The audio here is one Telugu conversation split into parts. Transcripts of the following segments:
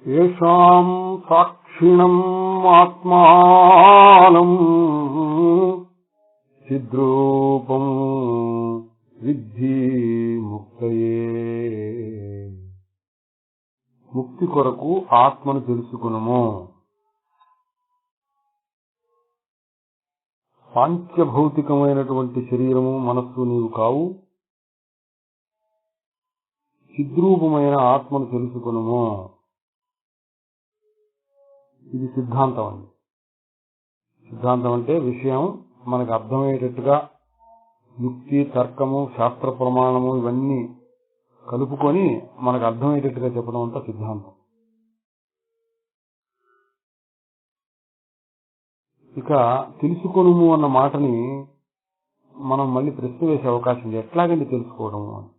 ఏషాం సాక్షిణం ఆత్మానం చిద్రూపం విద్ధి ముక్తయే. ముక్తి కొరకు ఆత్మను తెలుసుకునము. పాంచభౌతికమైనటువంటి శరీరము మనస్సు నీవు కావు. చిద్రూపమైన ఆత్మను తెలుసుకునము. ఇది సిద్ధాంతం అండి. సిద్ధాంతం అంటే విషయం మనకు అర్థమయ్యేటట్టుగా యుక్తి, తర్కము, శాస్త్ర ప్రమాణము ఇవన్నీ కలుపుకొని మనకు అర్థమయ్యేటట్టుగా చెప్పడం అంతా సిద్ధాంతం. ఇక తెలుసుకొనుము అన్న మాటని మనం మళ్ళీ ప్రశ్న వేసే అవకాశం ఉంది. ఎట్లాగండి తెలుసుకోవడము అని.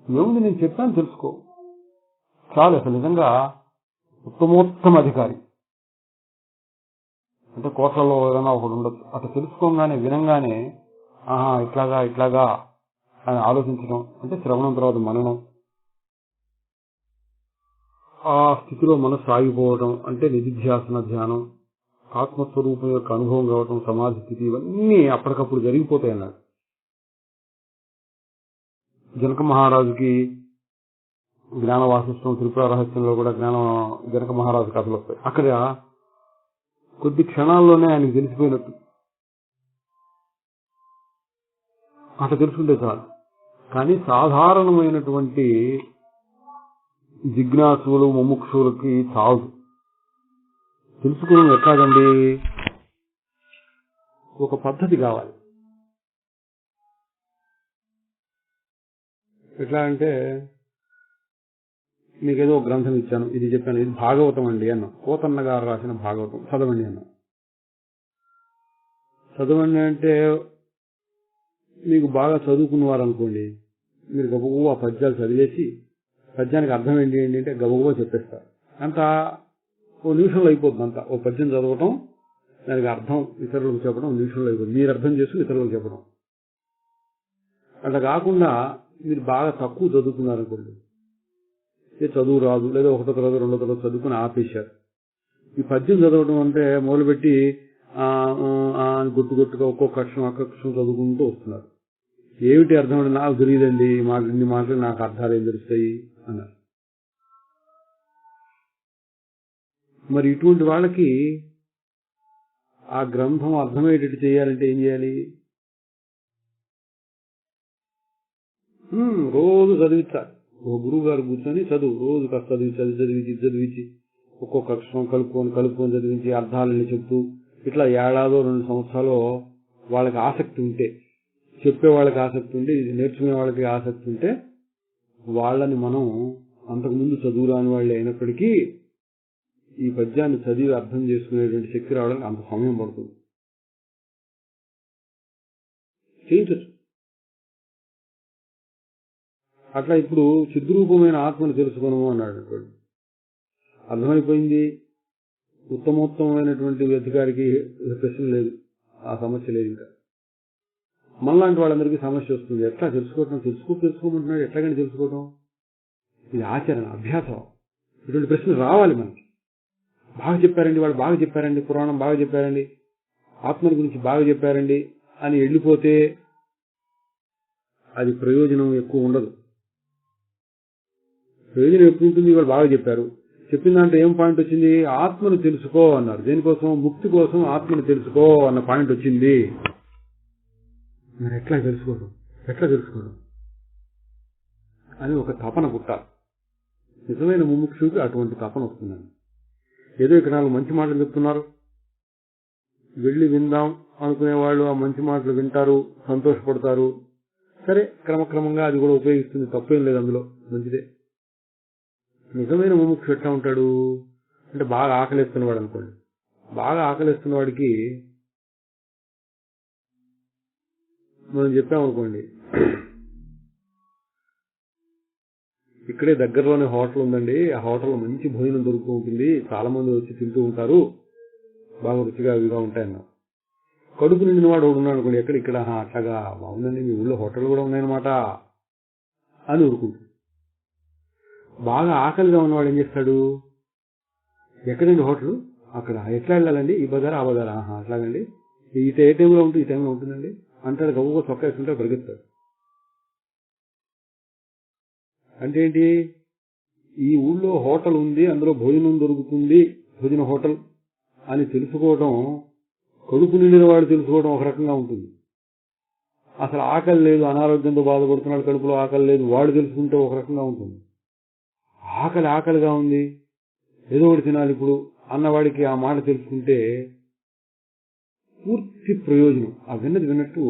ఏముంది, నేను చెప్పాను తెలుసుకో చాలు. అసలు నిజంగా ఉత్తమోత్తమ అధికారి అంటే కోట్లలో ఏదైనా ఒకడు ఉండొచ్చు. అట్లా తెలుసుకోగానే వినంగానే ఆహా ఇట్లాగా ఇట్లాగా అని ఆలోచించడం అంటే శ్రవణం తర్వాత మననం. ఆ స్థితిలో మనసు ఆగిపోవడం అంటే నిధిధ్యాసన ధ్యానం. ఆత్మస్వరూపం యొక్క అనుభవం కావటం, సమాధి స్థితి, ఇవన్నీ అప్పటికప్పుడు జరిగిపోతాయి అన్నాడు. జనక మహారాజుకి జ్ఞాన వాసిష్టం, త్రిపుర రహస్యంలో కూడా జనక మహారాజు కథలు వస్తాయి. అక్కడ కొద్ది క్షణాల్లోనే ఆయనకు తెలిసిపోయినట్టు అట్లా తెలుసుకుంటే చాలు. కానీ సాధారణమైనటువంటి జిజ్ఞాసులు, ముముక్షులకి చాలు. తెలుసుకుని ఎట్లాగండి, ఒక పద్ధతి కావాలి. ఎట్లా అంటే మీకేదో ఒక గ్రంథం ఇచ్చాను, ఇది చెప్పాను, ఇది భాగవతం అండి అన్నా. కోతన్న గారు రాసిన భాగవతం చదవండి అన్నా. చదవండి అంటే మీకు బాగా చదువుకున్నవారు అనుకోండి, మీరు గబగబా ఆ పద్యాలు చదివేసి పద్యానికి అర్థం ఏంటి అంటే గబగబా చెప్పేస్తారు. అంతా ఓ నిమిషంలో అయిపోతుంది. అంతా ఓ పద్యం చదవటం, దానికి అర్థం ఇతరులకు చెప్పడం నిమిషంలో అయిపోతుంది. మీరు అర్థం చేసుకుని ఇతరులకు చెప్పడం. అట్లా కాకుండా మీరు బాగా తక్కువ చదువుకున్నారనుకోండి, చదువు రాదు, లేదా ఒకటో తరగతి రెండో తరగతి చదువుకుని ఆపేశారు. ఈ పద్యం చదవడం అంటే మొదలుపెట్టి గుట్టుగా ఒక్కొక్క అక్షరం అక్షరం చదువుకుంటూ వస్తున్నారు. ఏమిటి అర్థం అంటే నాకు తెలియదండి, ఇన్ని మాటలు నాకు అర్థాలు ఏం తెలుస్తాయి అన్నారు. మరి ఇటువంటి వాళ్ళకి ఆ గ్రంథం అర్థమయ్యేటట్టు చేయాలంటే ఏం చేయాలి? రోజు చదివించాలి. ఒక గురువు గారు కూర్చొని చదువు, రోజు కాస్త చదివించి ఒక్కొక్క అక్షరం కలుపుకొని చదివించి అర్థాలని చెప్తూ ఇట్లా ఏడాదో 2 సంవత్సరాలు వాళ్ళకి ఆసక్తి ఉంటే, చెప్పే వాళ్ళకి ఆసక్తి ఉంటే, ఇది నేర్చుకునే వాళ్ళకి ఆసక్తి ఉంటే, వాళ్ళని మనం అంతకుముందు చదువురాని వాళ్ళు అయినప్పటికీ ఈ పద్యాన్ని చదివి అర్థం చేసుకునేటువంటి శక్తి రావడానికి అంత సమయం పడుతుంది. చేయించచ్చు. అట్లా ఇప్పుడు చిద్రూపమైన ఆత్మను తెలుసుకున్నాము అన్నాడు అనుకోండి, అర్థమైపోయింది. ఉత్తమోత్తమైనటువంటి అధికారికి ప్రశ్న లేదు, ఆ సమస్య లేదు. ఇంకా మనలాంటి వాళ్ళందరికీ సమస్య వస్తుంది. ఎట్లా తెలుసుకోమంటున్నాడు, ఎట్లాగని తెలుసుకోవటం? ఇది ఆచరణ, అభ్యాసం. ఇటువంటి ప్రశ్నలు రావాలి మనకి. బాగా చెప్పారండి, వాళ్ళు బాగా చెప్పారండి, పురాణం బాగా చెప్పారండి, ఆత్మని గురించి బాగా చెప్పారండి అని వెళ్ళిపోతే అది ప్రయోజనం ఎక్కువ ఉండదు. ప్రయోజనం ఎక్కువ ఉంటుంది. వాళ్ళు బాగా చెప్పారు, చెప్పిన దాంట్లో ఏం పాయింట్ వచ్చింది? ఆత్మను తెలుసుకో అన్నారు. దేనికోసం? ముక్తి కోసం ఆత్మను తెలుసుకో అన్న పాయింట్ వచ్చింది. మరి ఎట్లా తెలుసుకోవడం అని ఒక తపన పుట్టాలి. నిజమైన ముముక్షుడికి అటువంటి తపన వస్తుందండి. ఏదో ఇక్కడ 4 మంచి మాటలు చెప్తున్నారు, వెళ్ళి విందాం అనుకునే వాళ్ళు ఆ మంచి మాటలు వింటారు, సంతోషపడతారు. సరే, క్రమక్రమంగా అది కూడా ఉపయోగిస్తుంది, తప్పేం లేదు అందులో, మంచిదే. నిజమైన ముముక్షు ఎట్లా ఉంటాడు అంటే బాగా ఆకలిస్తున్నవాడు అనుకోండి. బాగా ఆకలిస్తున్న వాడికి మనం చెప్పామనుకోండి, ఇక్కడే దగ్గరలోనే హోటల్ ఉందండి, ఆ హోటల్లో మంచి భోజనం దొరుకుతూ ఉంటుంది, చాలా మంది వచ్చి తింటూ ఉంటారు, బాగా రుచిగా ఇవిగా ఉంటాయన్న. కడుపు నిండిన వాడు ఉన్నాడు అనుకోండి, ఇక్కడ అట్లాగా బాగుందండి, మీ ఊళ్ళో హోటల్ కూడా ఉన్నాయన్నమాట అని ఊరుకుంటాడు. బాగా ఆకలిగా ఉన్నవాడు ఏం చేస్తాడు, ఎక్కడండి హోటల్, అక్కడ ఎట్లా వెళ్ళాలండి, ఈ బజార్ ఆ బజార్, అట్లాగండి, ఈ ఏ టైంలో ఉంటుంది, ఈ టైంలో ఉంటుందండి అంటాడు. గవ్వ చొక్క వేసుకుంటే పరిగెత్తాడు. అంటే ఏంటి, ఈ ఊళ్ళో హోటల్ ఉంది, అందులో భోజనం దొరుకుతుంది, భోజన హోటల్ అని తెలుసుకోవడం, కడుపు నిండిన వాడు తెలుసుకోవడం ఒక రకంగా ఉంటుంది. అసలు ఆకలి లేదు, అనారోగ్యంతో బాధపడుతున్నాడు, కడుపులో ఆకలి లేదు, వాడు తెలుసుకుంటే ఒక రకంగా ఉంటుంది. ఆకలిగా ఉంది, ఏదో ఒకటి తినాలి ఇప్పుడు అన్నవాడికి ఆ మాట తెలుసుకుంటే పూర్తి ప్రయోజనం, ఆ విన్నది విన్నట్టు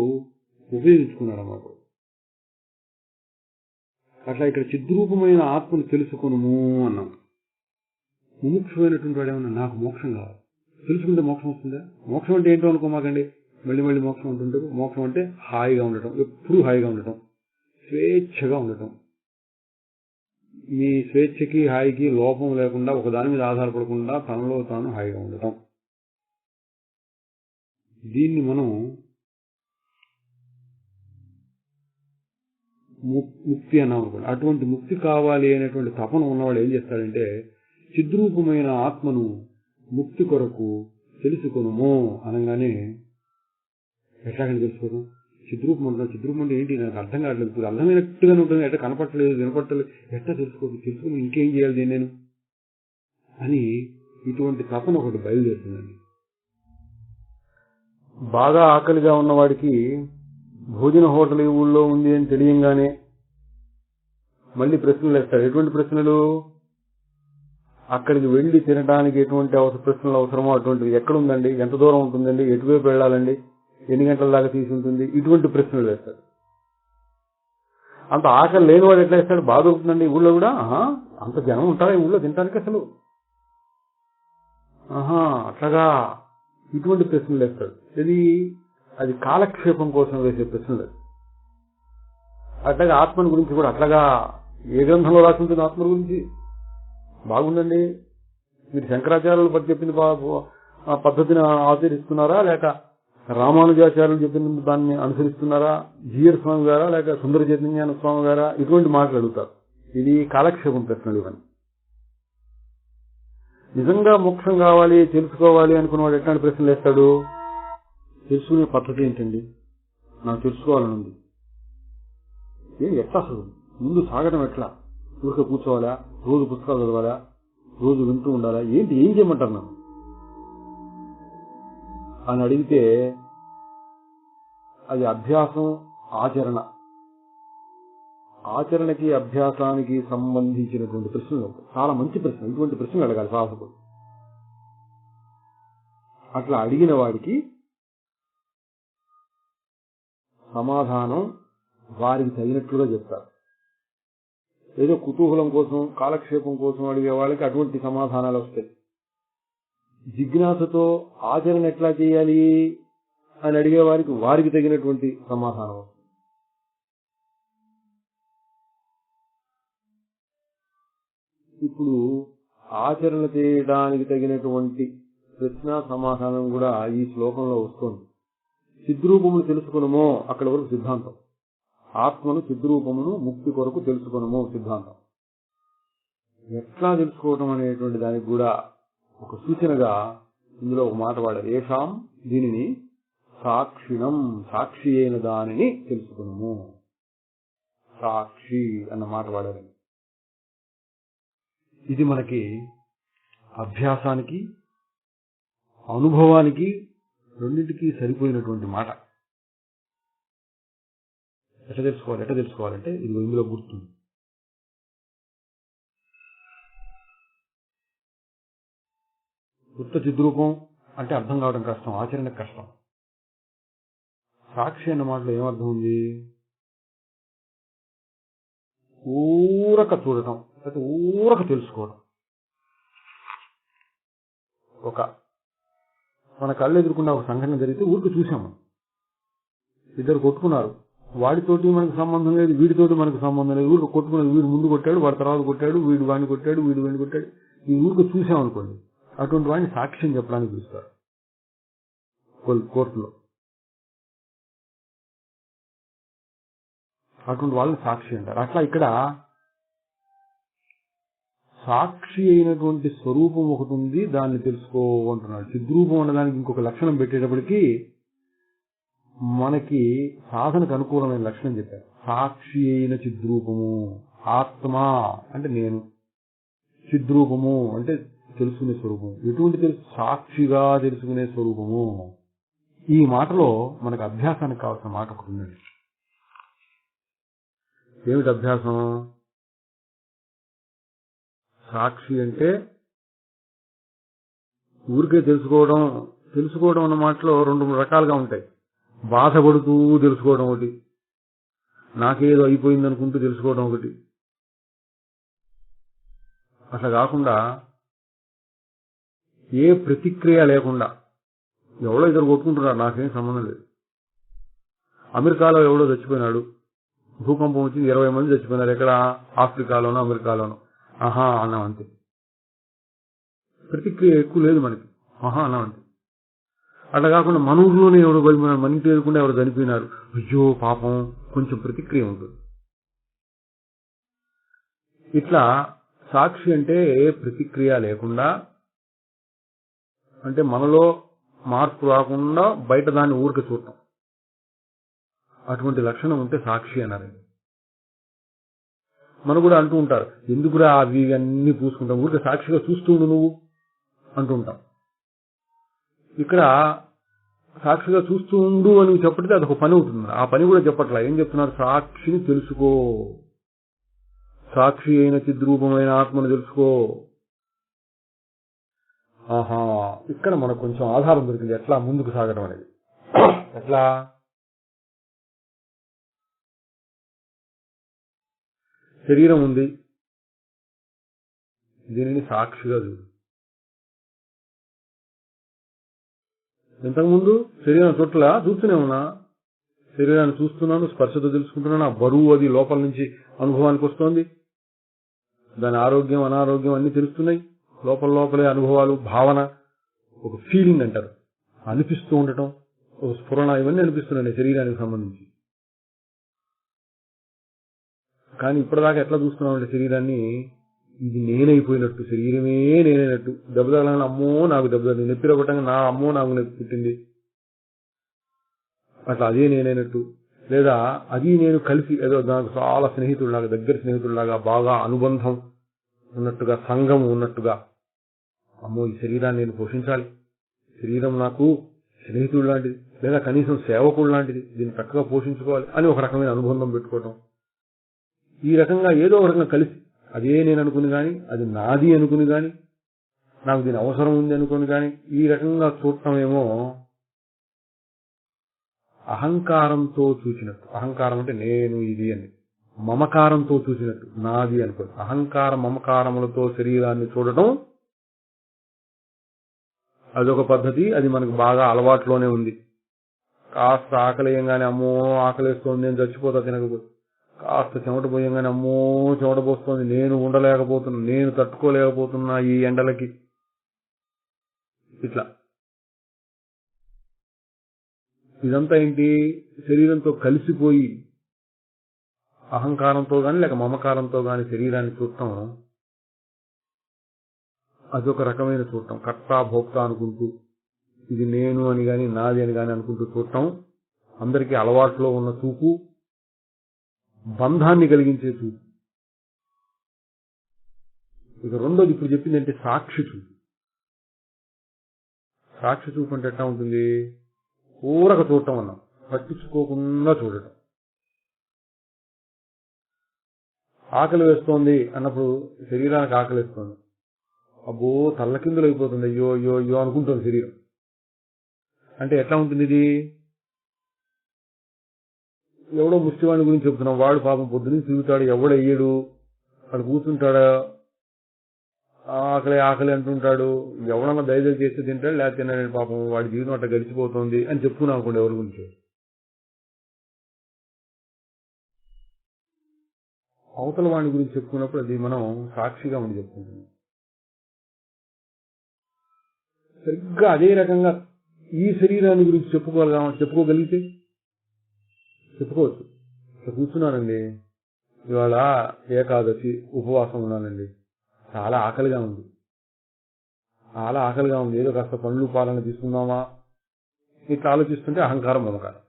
ఉపయోగించుకున్నాడు అన్నమాట. అట్లా ఇక్కడ చిద్రూపమైన ఆత్మను తెలుసుకునము అన్నాం. ముముక్షువైనటువంటి వాడు ఏమన్నా నాకు మోక్షం కావాలి, తెలుసుకుంటే మోక్షం వస్తుందా? మోక్షం అంటే ఏంటో అనుకోమాకండి, మళ్ళీ మోక్షం ఉంటుంటే, మోక్షం అంటే హాయిగా ఉండటం, ఎప్పుడూ హాయిగా ఉండటం, స్వేచ్ఛగా ఉండటం, మీ స్వేచ్ఛకి హాయికి లోపం లేకుండా, ఒక దాని మీద ఆధారపడకుండా తనలో తాను హాయిగా ఉండటం. దీన్ని మనం ముక్తి అన్నాం అనుకోండి. అటువంటి ముక్తి కావాలి అనేటువంటి తపన ఉన్నవాడు ఏం చేస్తాడంటే, చిద్రూపమైన ఆత్మను ముక్తి కొరకు తెలుసుకొనుము అనగానే, ఎట్లాగని తెలుసుకోవడం, చిద్రూపం అంటాం, చిద్రూపం అంటే ఏంటి నాకు అర్థం కావట్లేదు, అర్థమైనట్టుగానే ఉంటుంది, ఎట్లా కనపట్టలేదు, వినపట్టలేదు, ఎట్లా తెలుసుకుని ఇంకేం చేయాలి దీన్ని నేను అని ఇటువంటి తపన ఒకటి బయలుదేరుతుందండి. బాగా ఆకలిగా ఉన్నవాడికి భోజన హోటల్ ఈ ఊళ్ళో ఉంది అని తెలియంగానే మళ్ళీ ప్రశ్నలు వేస్తాడు. ఎటువంటి ప్రశ్నలు, అక్కడికి వెళ్లి తినడానికి ఎటువంటి ప్రశ్నలు అవసరమో అటువంటివి, ఎక్కడుందండి, ఎంత దూరం ఉంటుందండి, ఎటువైపు వెళ్ళాలండి, ఎన్ని గంటల దాకా తీసి ఉంటుంది, ఇటువంటి ప్రశ్నలు వేస్తాడు. అంత ఆకలి లేనివాడు ఎట్లా వేస్తాడు, బాధ అవుతుందండి ఊళ్ళో కూడా, అంత జనం ఉంటారా ఈ ఊళ్ళో తినడానికి అసలు, అట్లాగా ఇటువంటి ప్రశ్నలు వేస్తాడు. అది కాలక్షేపం కోసం వేసే ప్రశ్నలు. అట్లాగా ఆత్మని గురించి కూడా అట్లాగా ఏ గ్రంథంలో రాసి ఉంటుంది ఆత్మ గురించి, బాగుందండి, మీరు శంకరాచార్యులు చెప్పిన పద్ధతిని ఆచరిస్తున్నారా, లేక రామానుజాచార్యులు చెప్పిన దాన్ని అనుసరిస్తున్నారా, జీయర్ స్వామి గారా, లేక సుందర చైతన్యాన స్వామి గారా, ఇటువంటి మాటలు అడుగుతారు. ఇది కాలక్షేపం ప్రశ్నలు ఇవన్నీ. నిజంగా మోక్షం కావాలి, తెలుసుకోవాలి అనుకున్నవాడు ఎట్లాంటి ప్రశ్నలు వేస్తాడు, తెలుసుకునే పద్ధతి ఏంటండి, నాకు తెలుసుకోవాలని ఉంది, ఎట్లా అసలు ముందు సాగడం ఎట్లా, ఊరికే కూర్చోవాలా, రోజు పుస్తకాలు చదవాలా, రోజు వింటూ ఉండాలా, ఏం చేయమంటారు నన్ను అని అడిగితే, అది అభ్యాసం, ఆచరణకి అభ్యాసానికి సంబంధించినటువంటి ప్రశ్నలు. చాలా మంచి ప్రశ్న, ఇటువంటి ప్రశ్నలు అడగాలి సాహసుడు. అట్లా అడిగిన వాడికి సమాధానం వారికి తగినట్లుగా చెప్తారు. ఏదో కుతూహలం కోసం, కాలక్షేపం కోసం అడిగే వాళ్ళకి అటువంటి సమాధానాలు వస్తాయి. జిజ్ఞాసతో ఆచరణ ఎట్లా చేయాలి అని అడిగే వారికి తగినటువంటి సమాధానం వస్తుంది. ఇప్పుడు ఆచరణ చేయడానికి తగినటువంటి ప్రశ్న సమాధానం కూడా ఈ శ్లోకంలో వస్తుంది. చిద్రూపమును తెలుసుకునమో, అక్కడ వరకు సిద్ధాంతం. ఆత్మను చిద్రూపమును ముక్తి కొరకు తెలుసుకునమో సిద్ధాంతం. ఎట్లా తెలుసుకోవటం అనేటువంటి దానికి కూడా ఒక సూచనగా ఇందులో ఒక మాట వాడారు. ఏషాం, దీనిని సాక్షిణం, సాక్షి అయిన దానిని తెలుసుకునము. సాక్షి అన్న మాట వాడారు. ఇది మనకి అభ్యాసానికి, అనుభవానికి రెండింటికి సరిపోయినటువంటి మాట. ఎట్లా తెలుసుకోవాలంటే ఇది ఇందులో గుర్తుంది. గుర్త చిద్రూపం అంటే అర్థం కావడం కష్టం, ఆచరణ కష్టం. సాక్షి అన్న మాటలో ఏమర్థం ఉంది, ఊరక చూడటం, లేకపోతే ఊరక తెలుసుకోవడం. మన కళ్ళు ఎదుర్కొన్న ఒక సంఘటన జరిగితే ఊరికి చూసాము, ఇద్దరు కొట్టుకున్నారు, వాడితోటి మనకు సంబంధం లేదు, వీడితోటి మనకు సంబంధం లేదు, ఊరికి కొట్టుకున్నది వీడు ముందు కొట్టాడు, వాడి తర్వాత కొట్టాడు, వీడు వాడిని కొట్టాడు, వీడు వాడిని కొట్టాడు, ఈ ఊరికి చూసామనుకోండి, అటువంటి వాడిని సాక్ష్యం చెప్పడానికి పిలుస్తారు కోర్టులో. అటువంటి వాళ్ళని సాక్షి అంటారు. అట్లా ఇక్కడ సాక్షి అయినటువంటి స్వరూపం ఒకటి ఉంది, దాన్ని తెలుసుకోమంటున్నాడు. చిద్రూపం అన్నదానికి ఇంకొక లక్షణం పెట్టేటప్పటికీ మనకి సాధనకు అనుకూలమైన లక్షణం చెప్పారు. సాక్షి అయిన చిద్రూపము, ఆత్మ అంటే నేను, చిద్రూపము అంటే తెలుసుకునే స్వరూపం. ఎటువంటి సాక్షిగా తెలుసుకునే స్వరూపము. ఈ మాటలో మనకు అభ్యాసానికి కావాల్సిన మాట ఒకటి ఉందండి. ఏమిటి అభ్యాసం? సాక్షి అంటే ఊరికే తెలుసుకోవడం అన్న మాటలో రెండు రకాలుగా ఉంటాయి. బాధపడుతూ తెలుసుకోవడం ఒకటి, నాకేదో అయిపోయింది అనుకుంటూ తెలుసుకోవడం ఒకటి. అట్లా కాకుండా ఏ ప్రతిక్రియ లేకుండా ఎవడో ఇద్దరు కొట్టుకుంటున్నారు, నాకేం సంబంధం లేదు. అమెరికాలో ఎవడో చచ్చిపోయినాడు, భూకంపం వచ్చింది, 20 మంది చచ్చిపోయినారు. ఎక్కడ? ఆఫ్రికాలోనో అమెరికాలోనో. ఆహా అన్నాం అంతే. ప్రతిక్రియ ఎక్కువ లేదు మనకి, ఆహా అన్నాం అంతే. అట్లా కాకుండా మన ఊర్లోనే ఎవరు బలిపోయినారు, మన ఇంటి ఎదురుకుండా ఎవరు చనిపోయినారు, అయ్యో పాపం, కొంచెం ప్రతిక్రియ ఉంటుంది. ఇట్లా సాక్షి అంటే ప్రతిక్రియ లేకుండా, అంటే మనలో మార్పు రాకుండా బయట దాన్ని ఊరికే చూడటం, అటువంటి లక్షణం ఉంటే సాక్షి అన్నారు. మనం కూడా అంటూ ఉంటారు, ఎందుకురా అవి అన్ని పూసుకుంటాం, ఊరికే సాక్షిగా చూస్తూ ఉండు నువ్వు అంటుంటాం. ఇక్కడ సాక్షిగా చూస్తూ ఉండు అని చెప్పడితే అదొక పని అవుతుంది. ఆ పని కూడా చెప్పట్లా. ఏం చెప్తున్నారు? సాక్షిని తెలుసుకో, సాక్షి అయిన చిద్రూపమైన ఆత్మను తెలుసుకో. ఆహా, ఇక్కడ మనకు కొంచెం ఆధారం దొరికింది ఎట్లా ముందుకు సాగడం అనేది. ఎట్లా? శరీరం ఉంది, దీనిని సాక్షిగా చూడు. ఇంతకుముందు శరీరం చుట్టలా చూస్తూనే ఉన్నా, శరీరాన్ని చూస్తున్నాను, స్పర్శతో తెలుసుకుంటున్నాను, ఆ బరువు అది లోపల నుంచి అనుభవానికి వస్తోంది, దాని ఆరోగ్యం అనారోగ్యం అన్ని తెలుస్తున్నాయి, లోపలే అనుభవాలు, భావన, ఒక ఫీలింగ్ అంటారు, అనిపిస్తూ ఉండటం, ఒక స్ఫురణ, ఇవన్నీ అనిపిస్తున్నాయి శరీరానికి సంబంధించి. కానీ ఇప్పటిదాకా ఎట్లా చూస్తున్నామంటే శరీరాన్ని, ఇది నేనైపోయినట్టు, శరీరమే నేనైనట్టు. దెబ్బ తగలని అమ్మో నాకు దెబ్బ తగిలింది, నొప్పి రవ్వటంగా నా అమ్మో నాకు నొప్పి పుట్టింది, అట్లా అదే నేనైనట్టు. లేదా అది నేను కలిసి ఏదో నాకు చాలా స్నేహితుడిలాగా, దగ్గర స్నేహితుడిలాగా, బాగా అనుబంధం ఉన్నట్టుగా, సంఘం ఉన్నట్టుగా, అమ్మో ఈ శరీరాన్ని నేను పోషించాలి, శరీరం నాకు స్నేహితుడు లాంటిది, లేదా కనీసం సేవకుడు లాంటిది, దీన్ని చక్కగా పోషించుకోవాలి అని ఒక రకమైన అనుబంధం పెట్టుకోవటం. ఈ రకంగా ఏదో ఒక రకంగా కలిసి, అదే నేను అనుకుని కానీ, అది నాది అనుకుని కానీ, నాకు దీని అవసరం ఉంది అనుకుని కానీ, ఈ రకంగా చూడటమేమో అహంకారంతో చూసినట్టు. అహంకారం అంటే నేను ఇది అని, మమకారంతో చూసినట్టు, నాది అనుకోండి. అహంకార మమకారములతో శరీరాన్ని చూడటం అదొక పద్ధతి. అది మనకు బాగా అలవాటులోనే ఉంది. కాస్త ఆకలియంగానే అమ్మో ఆకలిస్తోంది, నేను చచ్చిపోతా తినకపోతే. కాస్త చెమట పోయంగానే అమ్మో చెమట పోస్తోంది, నేను ఉండలేకపోతున్నా, నేను తట్టుకోలేకపోతున్నా ఈ ఎండలకి. ఇట్లా ఇదంతా ఏంటి? శరీరంతో కలిసిపోయి అహంకారంతో గాని లేక మమకారంతో గాని శరీరాన్ని చూడటం, అదొక రకమైన చూడటం. కర్త భోక్త అనుకుంటూ, ఇది నేను అని గాని నాది అని గాని అనుకుంటూ చూడటం అందరికీ అలవాట్లో ఉన్న చూపు, బంధాన్ని కలిగించే చూపు. ఇక రెండోది ఇప్పుడు చెప్పింది అంటే సాక్షి చూపు. సాక్షి చూపు అంటే ఎట్లా ఉంటుంది? ఊరక చూడటం అన్నాం, పట్టించుకోకుండా చూడటం. ఆకలి వేస్తోంది అన్నప్పుడు శరీరానికి ఆకలి వేస్తోంది, అబ్బో తల్లకిందులు అయిపోతుంది, అయ్యో అయ్యో అయ్యో అనుకుంటుంది శరీరం. అంటే ఎట్లా ఉంటుంది ఇది? ఎవడో ముష్టివాడిని గురించి చెప్తున్నాం, వాడు పాపం పొద్దున్నీ తిరుగుతాడు, ఎవడు అయ్యాడు, వాడు కూర్చుంటాడా, ఆకలి ఆకలి అంటుంటాడు, ఎవడన్నా దయచేసి చేస్తే తింటాడు, లేకపోతే తిన్నాడు, పాపం వాడి జీవితం అట్లా గడిచిపోతుంది అని చెప్పుకున్నాం అనుకోండి ఎవరి గురించి. అవతల వాడి గురించి చెప్పుకున్నప్పుడు అది మనం సాక్షిగా ఉండి చెప్పుకుంటున్నాం. సరిగ్గా అదే రకంగా ఈ శరీరాన్ని గురించి చెప్పుకోగలిగితే చెప్పుకోవచ్చు. ఇట్లా కూర్చున్నానండి, ఇవాళ ఏకాదశి ఉపవాసం ఉన్నానండి, చాలా ఆకలిగా ఉంది, ఏదో కాస్త పండ్లు పాలన తీసుకుందామా ఇట్లా ఆలోచిస్తుంటే అహంకారం మమకారం.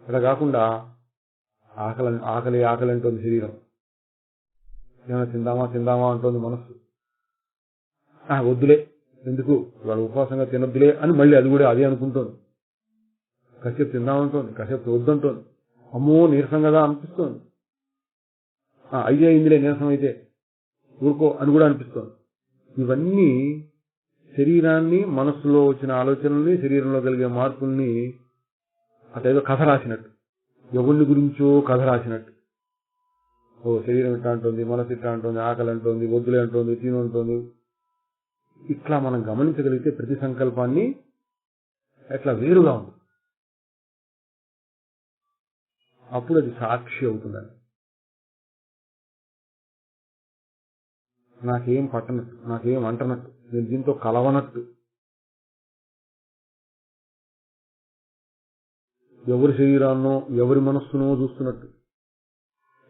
అట్లా కాకుండా ఆకలి అంటోంది శరీరం, ఏమైనా తిందామా అంటోంది మనస్సు. వద్దులే, ఎందుకు ఇవాళ ఉపవాసంగా తినొద్దులే అని మళ్ళీ అది కూడా అదే అనుకుంటోంది. కాసేపు తిందామంటోంది, కాసేపు వద్దంటోంది. అమ్మో నీరసం కదా అనిపిస్తోంది. అయిందిలే నీరసం అయితే ఊరుకో అని కూడా అనిపిస్తోంది. ఇవన్నీ శరీరాన్ని, మనస్సులో వచ్చిన ఆలోచనల్ని, శరీరంలో కలిగే మార్పుల్ని అదేదో కథ రాసినట్టు, ఎవరిని గురించో కథ రాసినట్టు. శరీరం ఇట్లా అంటోంది, మనసు ఇట్లా అంటోంది, ఆకలి అంటోంది, వద్దులే అంటోంది, తిను అంటోంది. ఇట్లా మనం గమనించగలిగితే ప్రతి సంకల్పాన్ని ఎట్లా వేరుగా ఉంది, అప్పుడు అది సాక్షి అవుతుందండి. నాకేం పట్టనట్టు, నాకేం అంటనట్టు, నేను దీంతో కలవనట్టు, ఎవరి శరీరాన్నో ఎవరి మనస్సునో చూస్తున్నట్టు.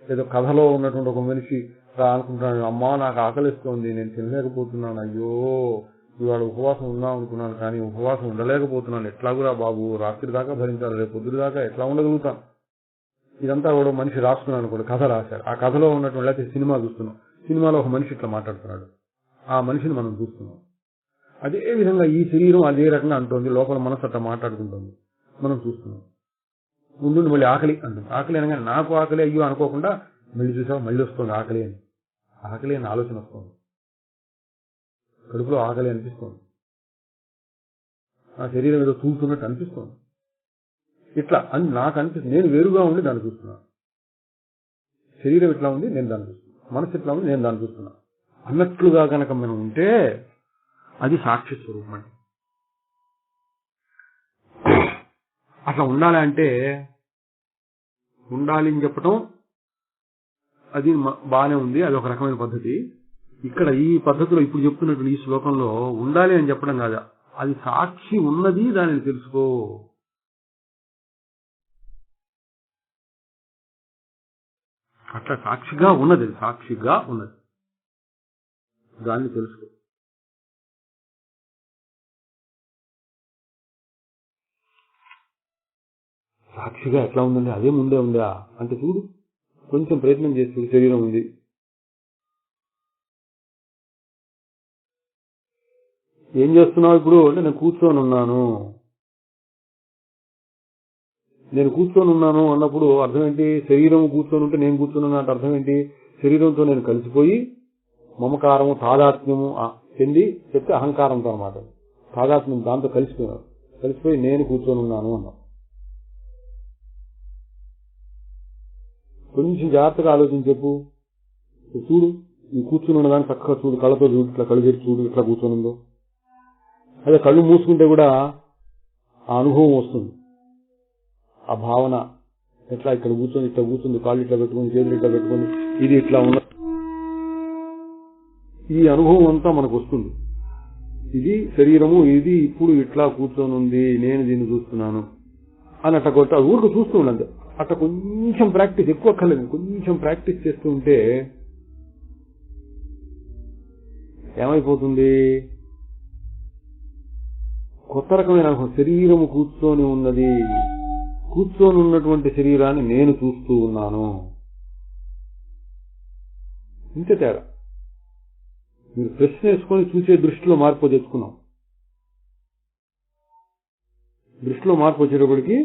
ఏదో కథలో ఉన్నటువంటి ఒక మనిషి అనుకుంటున్నాడు, అమ్మా నాకు ఆకలిస్తోంది, నేను తినలేకపోతున్నాను, అయ్యో ఇవాళ ఉపవాసం ఉందాం అనుకున్నాను కానీ ఉపవాసం ఉండలేకపోతున్నాను, ఎట్లాగురా బాబు, రాత్రి దాకా భరించాలి, రేపు పొద్దురు దాకా ఎట్లా ఉండగలుగుతాను. ఇదంతా కూడా మనిషి రాస్తున్నాను అనుకోండి, కథ రాశారు. ఆ కథలో ఉన్నటువంటి లేకపోతే సినిమా చూస్తున్నాం, సినిమాలో ఒక మనిషి ఇట్లా మాట్లాడుతున్నాడు, ఆ మనిషిని మనం చూస్తున్నాం. అదే విధంగా ఈ శరీరం అదే రకంగా అంటోంది, లోపల మనసు అట్లా మాట్లాడుకుంటుంది, మనం చూస్తున్నాం. ముందు మళ్ళీ ఆకలి అంటుంది, ఆకలి అనగానే నాకు ఆకలి అయ్యో అనుకోకుండా మళ్ళీ చూసావు మళ్ళీ వస్తుంది ఆకలి అని ఆలోచన వస్తుంది, కడుపులో ఆకలి అనిపిస్తుంది, ఆ శరీరం ఏదో తూలుతున్నట్టు అనిపిస్తుంది. ఇట్లా అని నాకు అనిపిస్తుంది, నేను వేరుగా ఉండి దాన్ని చూస్తున్నాను. శరీరం ఇట్లా ఉంది, నేను దాన్ని చూస్తున్నాను, మనసు ఇట్లా ఉంది, నేను దాన్ని చూస్తున్నాను అన్నట్లుగా కనుక మనం ఉంటే అది సాక్షి స్వరూపం అండి. అట్లా ఉండాలి అంటే ఉండాలి అని చెప్పటం అది బాగానే ఉంది, అది ఒక రకమైన పద్ధతి. ఇక్కడ ఈ పద్ధతిలో ఇప్పుడు చెప్తున్నటువంటి ఈ శ్లోకంలో ఉండాలి అని చెప్పడం కాదు, అది సాక్షి ఉన్నది, దానిని తెలుసుకో. అట్లా సాక్షిగా ఉన్నది దాన్ని తెలుసుకో. సాక్షిగా ఎట్లా ఉందండి, అదే ముందే ఉందా అంటే చూడు, కొంచెం ప్రయత్నం చేసి శరీరం ఉంది, ఏం చేస్తున్నావు ఇప్పుడు అంటే నేను కూర్చొని ఉన్నాను అన్నప్పుడు అర్థం ఏంటి, శరీరం కూర్చొని ఉంటే నేను కూర్చున్నాను అంటే అర్థం ఏంటి, శరీరంతో నేను కలిసిపోయి మమకారము తాదాత్మ్యము చెప్తే అహంకారంతో అనమాట, తాదాత్మ్యం దాంతో కలిసిపోయి నేను కూర్చొని ఉన్నాను అన్నా. కొంచెం జాగ్రత్తగా ఆలోచించి చెప్పు, చూడు ఈ కూర్చుని ఉన్నదాన్ని చక్కగా చూడు, కళ్ళతో చూడు, ఇట్లా కళ్ళు తెరిచి చూడు ఇట్లా కూర్చొని ఉందో. అదే కళ్ళు మూసుకుంటే కూడా ఆ అనుభవం వస్తుంది, ఆ భావన ఎట్లా ఇక్కడ కూర్చొని ఇట్లా కూర్చుంది, కాళ్ళు ఇట్లా పెట్టుకుని, చేతులు ఇట్లా పెట్టుకుని, ఇది ఇట్లా ఉన్న ఈ అనుభవం అంతా మనకు వస్తుంది. ఇది శరీరము, ఇది ఇప్పుడు ఇట్లా కూర్చొని ఉంది, నేను దీన్ని చూస్తున్నాను అని అట్లా కొట్ట ఊరికి చూస్తూ ఉండండి. అట్లా కొంచెం ప్రాక్టీస్, ఎక్కువ అక్కర్లేదు, కొంచెం ప్రాక్టీస్ చేస్తూ ఉంటే ఏమైపోతుంది, కొత్త రకమైన శరీరము కూర్చొని ఉన్నటువంటి శరీరాన్ని నేను చూస్తూ ఉన్నాను, ఇంతే తేడా. మీరు ప్రశ్న వేసుకొని చూసే దృష్టిలో మార్పు తెచ్చుకున్నాం. దృష్టిలో మార్పు వచ్చేటప్పటికి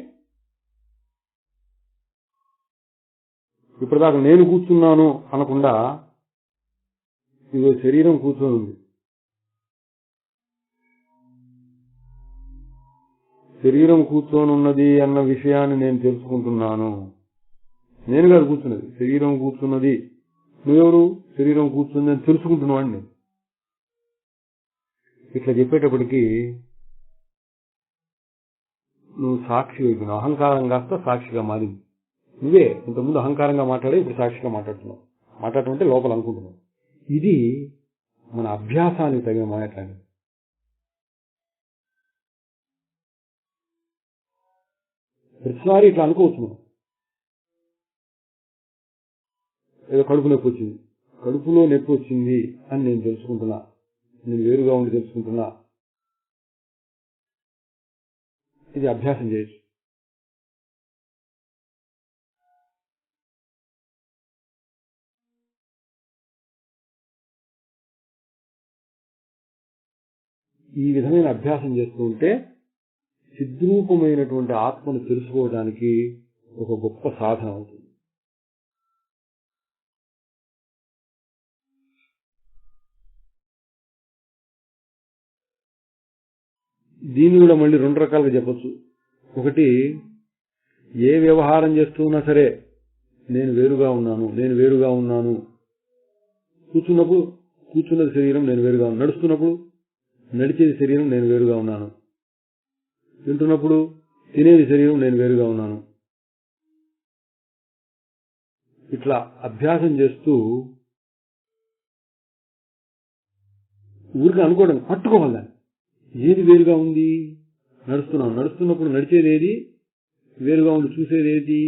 ఇప్పటిదాకా నేను కూర్చున్నాను అనకుండా ఇది శరీరం కూర్చొని ఉంది, శరీరం కూర్చొని ఉన్నది అన్న విషయాన్ని నేను తెలుసుకుంటున్నాను. నేను కాదు కూర్చున్నది, శరీరం కూర్చున్నది. నువ్వెవరు, శరీరం కూర్చుంది అని తెలుసుకుంటున్నావు. ఇట్లా చెప్పేటప్పటికీ నువ్వు సాక్షి అయిపోయినావు, అహంకారం కాస్త సాక్షిగా మారింది. నువ్వే ఇంతకుముందు అహంకారంగా మాట్లాడే ఇప్పుడు సాక్షిగా మాట్లాడుతున్నావు. మాట్లాడటం అంటే లోపల అనుకుంటున్నావు. ఇది మన అభ్యాసానికి తగిన మాట్లాడి. ప్రతిసారి ఇట్లా అనుకోవచ్చు. ఏదో కడుపు నొప్పి వచ్చింది, కడుపులో నొప్పి వచ్చింది అని నేను తెలుసుకుంటున్నా, నేను వేరుగా ఉండి తెలుసుకుంటున్నా. ఇది అభ్యాసం చేయొచ్చు. ఈ విధమైన అభ్యాసం చేస్తూ ఉంటే చిద్రూపమైనటువంటి ఆత్మను తెలుసుకోవడానికి ఒక గొప్ప సాధన అవుతుంది. దీన్ని కూడా మళ్ళీ రెండు రకాలుగా చెప్పచ్చు. ఒకటి, ఏ వ్యవహారం చేస్తున్నా సరే నేను వేరుగా ఉన్నాను, నేను వేరుగా ఉన్నాను. కూర్చున్నప్పుడు కూర్చున్నది శరీరం, నేను వేరుగా ఉన్నాను. నడుస్తున్నప్పుడు నడిచేది శరీరం, నేను వేరుగా ఉన్నాను. తింటున్నప్పుడు తినేది శరీరం, నేను వేరుగా ఉన్నాను. ఇట్లా అభ్యాసం చేస్తూ ఊరికి అనుకోవడం, పట్టుకోవాలి. ఏది వేరుగా ఉంది? నడుస్తున్నాం, నడుస్తున్నప్పుడు నడిచేది ఏది, వేరుగా ఉండి చూసేది ఏది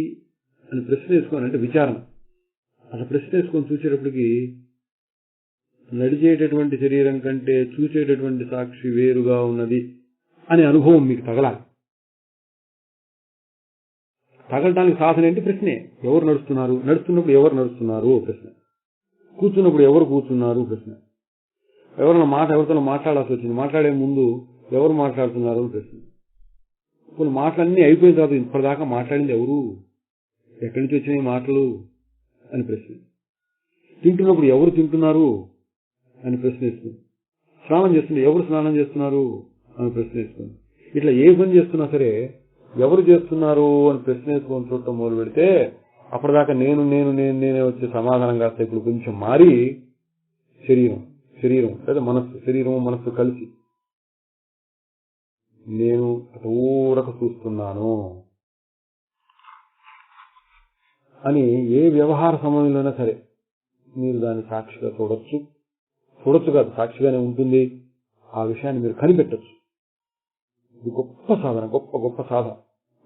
అని ప్రశ్న వేసుకోవాలి. అంటే విచారణ. అలా ప్రశ్న వేసుకొని చూసేటప్పటికి నడిచేటటువంటి శరీరం కంటే చూసేటటువంటి సాక్షి వేరుగా ఉన్నది అనే అనుభవం మీకు తగలాలి. తగలటానికి సాధన ఏంటి? ప్రశ్నే. ఎవరు నడుస్తున్నారు? నడుస్తున్నప్పుడు ఎవరు నడుస్తున్నారు? ప్రశ్న. కూర్చున్నప్పుడు ఎవరు కూర్చున్నారు? ప్రశ్న. ఎవరైనా ఎవరితో మాట్లాడాల్సి వచ్చింది, మాట్లాడే ముందు ఎవరు మాట్లాడుతున్నారు? ప్రశ్న. కొన్ని మాటలన్నీ అయిపోయిన తర్వాత ఇప్పటిదాకా మాట్లాడింది ఎవరు, ఎక్కడి నుంచి వచ్చినాయి మాటలు అని ప్రశ్న. తింటున్నప్పుడు ఎవరు తింటున్నారు అని ప్రశ్న వేస్తుంది. స్నానం చేస్తుంటే ఎవరు స్నానం చేస్తున్నారు అని ప్రశ్న వేస్తుంది. ఇట్లా ఏ పని చేస్తున్నా సరే ఎవరు చేస్తున్నారు అని ప్రశ్న వేసుకొని చూడటం మొదలు పెడితే అప్పటిదాకా నేను నేను నేను నేనే వచ్చే సమాధానం కాస్త ఇప్పుడు కొంచెం మారి శరీరం లేదా మనస్సు, శరీరం మనస్సు కలిసి నేను ఊరక చూస్తున్నాను అని ఏ వ్యవహార సమయంలోనైనా సరే మీరు దాన్ని సాక్షిగా చూడొచ్చు కాదు, సాక్షిగానే ఉంటుంది. ఆ విషయాన్ని మీరు కనిపెట్టచ్చు. ఇది గొప్ప సాధన, గొప్ప సాధన.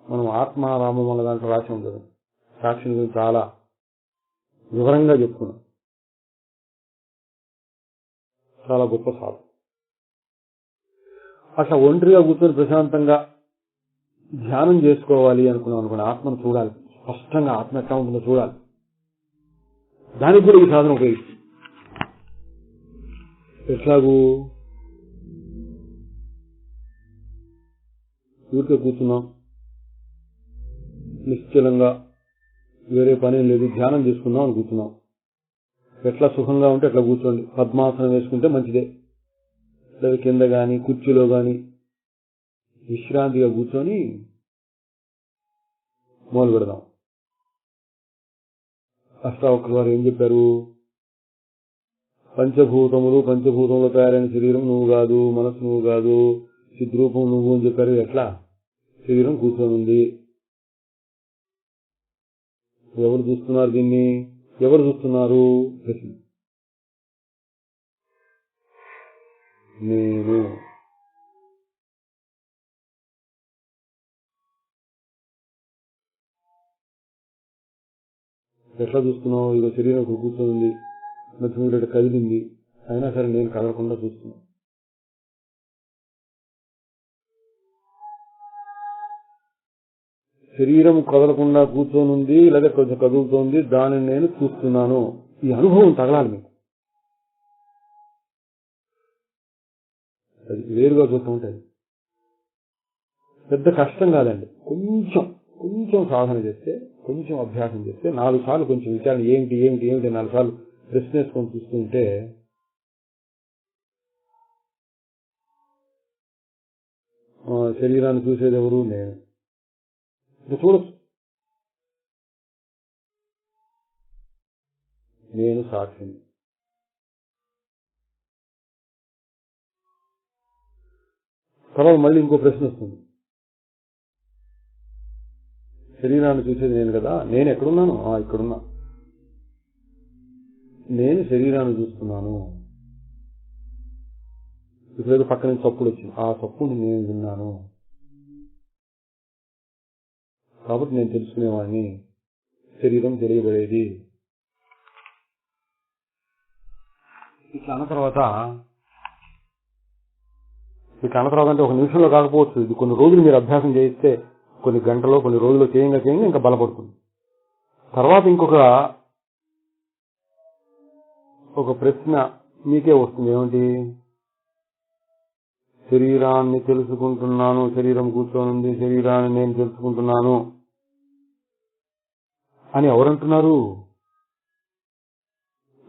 మనం ఆత్మారామం అన్న దాంట్లో రాసి ఉంటుంది. సాక్షిని గురించి చాలా వివరంగా చెప్పుకున్నాం. చాలా గొప్ప సాధన. అట్లా ఒంటరిగా కూర్చొని ప్రశాంతంగా ధ్యానం చేసుకోవాలి అనుకున్నాం అనుకోండి, ఆత్మను చూడాలి, స్పష్టంగా ఆత్మ ఎట్లా ఉంటుందో చూడాలి. దానికి కూడా ఈ సాధన ఉపయోగిస్తుంది. ఎట్లాగూ ఊరికే కూర్చున్నాం, నిశ్చలంగా, వేరే పని లేదు, ధ్యానం చేసుకుందాం అని కూర్చున్నాం. ఎట్లా సుఖంగా ఉంటే అట్లా కూర్చోండి. పద్మాసనం వేసుకుంటే మంచిదే, లేదా కింద గాని కుర్చీలో గాని విశ్రాంతిగా కూర్చొని మొదలు పెడదాం. అష్టావక్రుల వారు ఏం చెప్పారు? పంచభూతంలో తయారైన శరీరం నువ్వు కాదు, మనసు నువ్వు కాదు, చిద్రూపం నువ్వు అని చెప్పారు. ఎట్లా? శరీరం కూర్చొని ఉంది. ఎవరు చూస్తున్నారు దీన్ని? ఎవరు చూస్తున్నారు? ప్రశ్న. నేను. ఎట్లా చూస్తున్నావు? ఇక శరీరం కూర్చొని ఉంది, మధ్య కదిలింది, అయినా సరే నేను కదలకుండా చూస్తున్నా. శరీరం కదలకుండా కూర్చొని ఉంది, లేదా కొంచెం కదులుతోంది, దానిని నేను చూస్తున్నాను. ఈ అనుభవం తగలాలి మీకు. అది వేరుగా చూస్తూ ఉంటుంది. పెద్ద కష్టం కాదండి. కొంచెం సాధన చేస్తే, కొంచెం అభ్యాసం చేస్తే, 4 సార్లు కొంచెం విచారణ, ఏమిటి 4 సార్లు ప్రశ్న వేసుకొని చూస్తుంటే శరీరాన్ని చూసేది ఎవరు? నేను. చూడొచ్చు. నేను సాక్షిని. తర్వాత మళ్ళీ ఇంకో ప్రశ్న వస్తుంది. శరీరాన్ని చూసేది నేను కదా, నేను ఎక్కడున్నాను? ఇక్కడున్నా. నేను శరీరాన్ని చూస్తున్నాను. ఇప్పుడు పక్క నుంచి చప్పుడు వచ్చింది, ఆ చప్పుని నేను విన్నాను కాబట్టి నేను తెలుసుకునేవాడిని. శరీరం తెలియబడేది. ఇట్లా అన్న తర్వాత అంటే ఒక నిమిషంలో కాకపోవచ్చు, ఇది కొన్ని రోజులు మీరు అభ్యాసం చేయిస్తే, కొన్ని గంటలో కొన్ని రోజులు చేయంగా ఇంకా బలపడుతుంది. తర్వాత ఒక ప్రశ్న మీకే వస్తుంది, ఏమిటి? శరీరాన్ని తెలుసుకుంటున్నాను, శరీరం కూర్చోనుంది, శరీరాన్ని నేను తెలుసుకుంటున్నాను అని ఎవరంటున్నారు?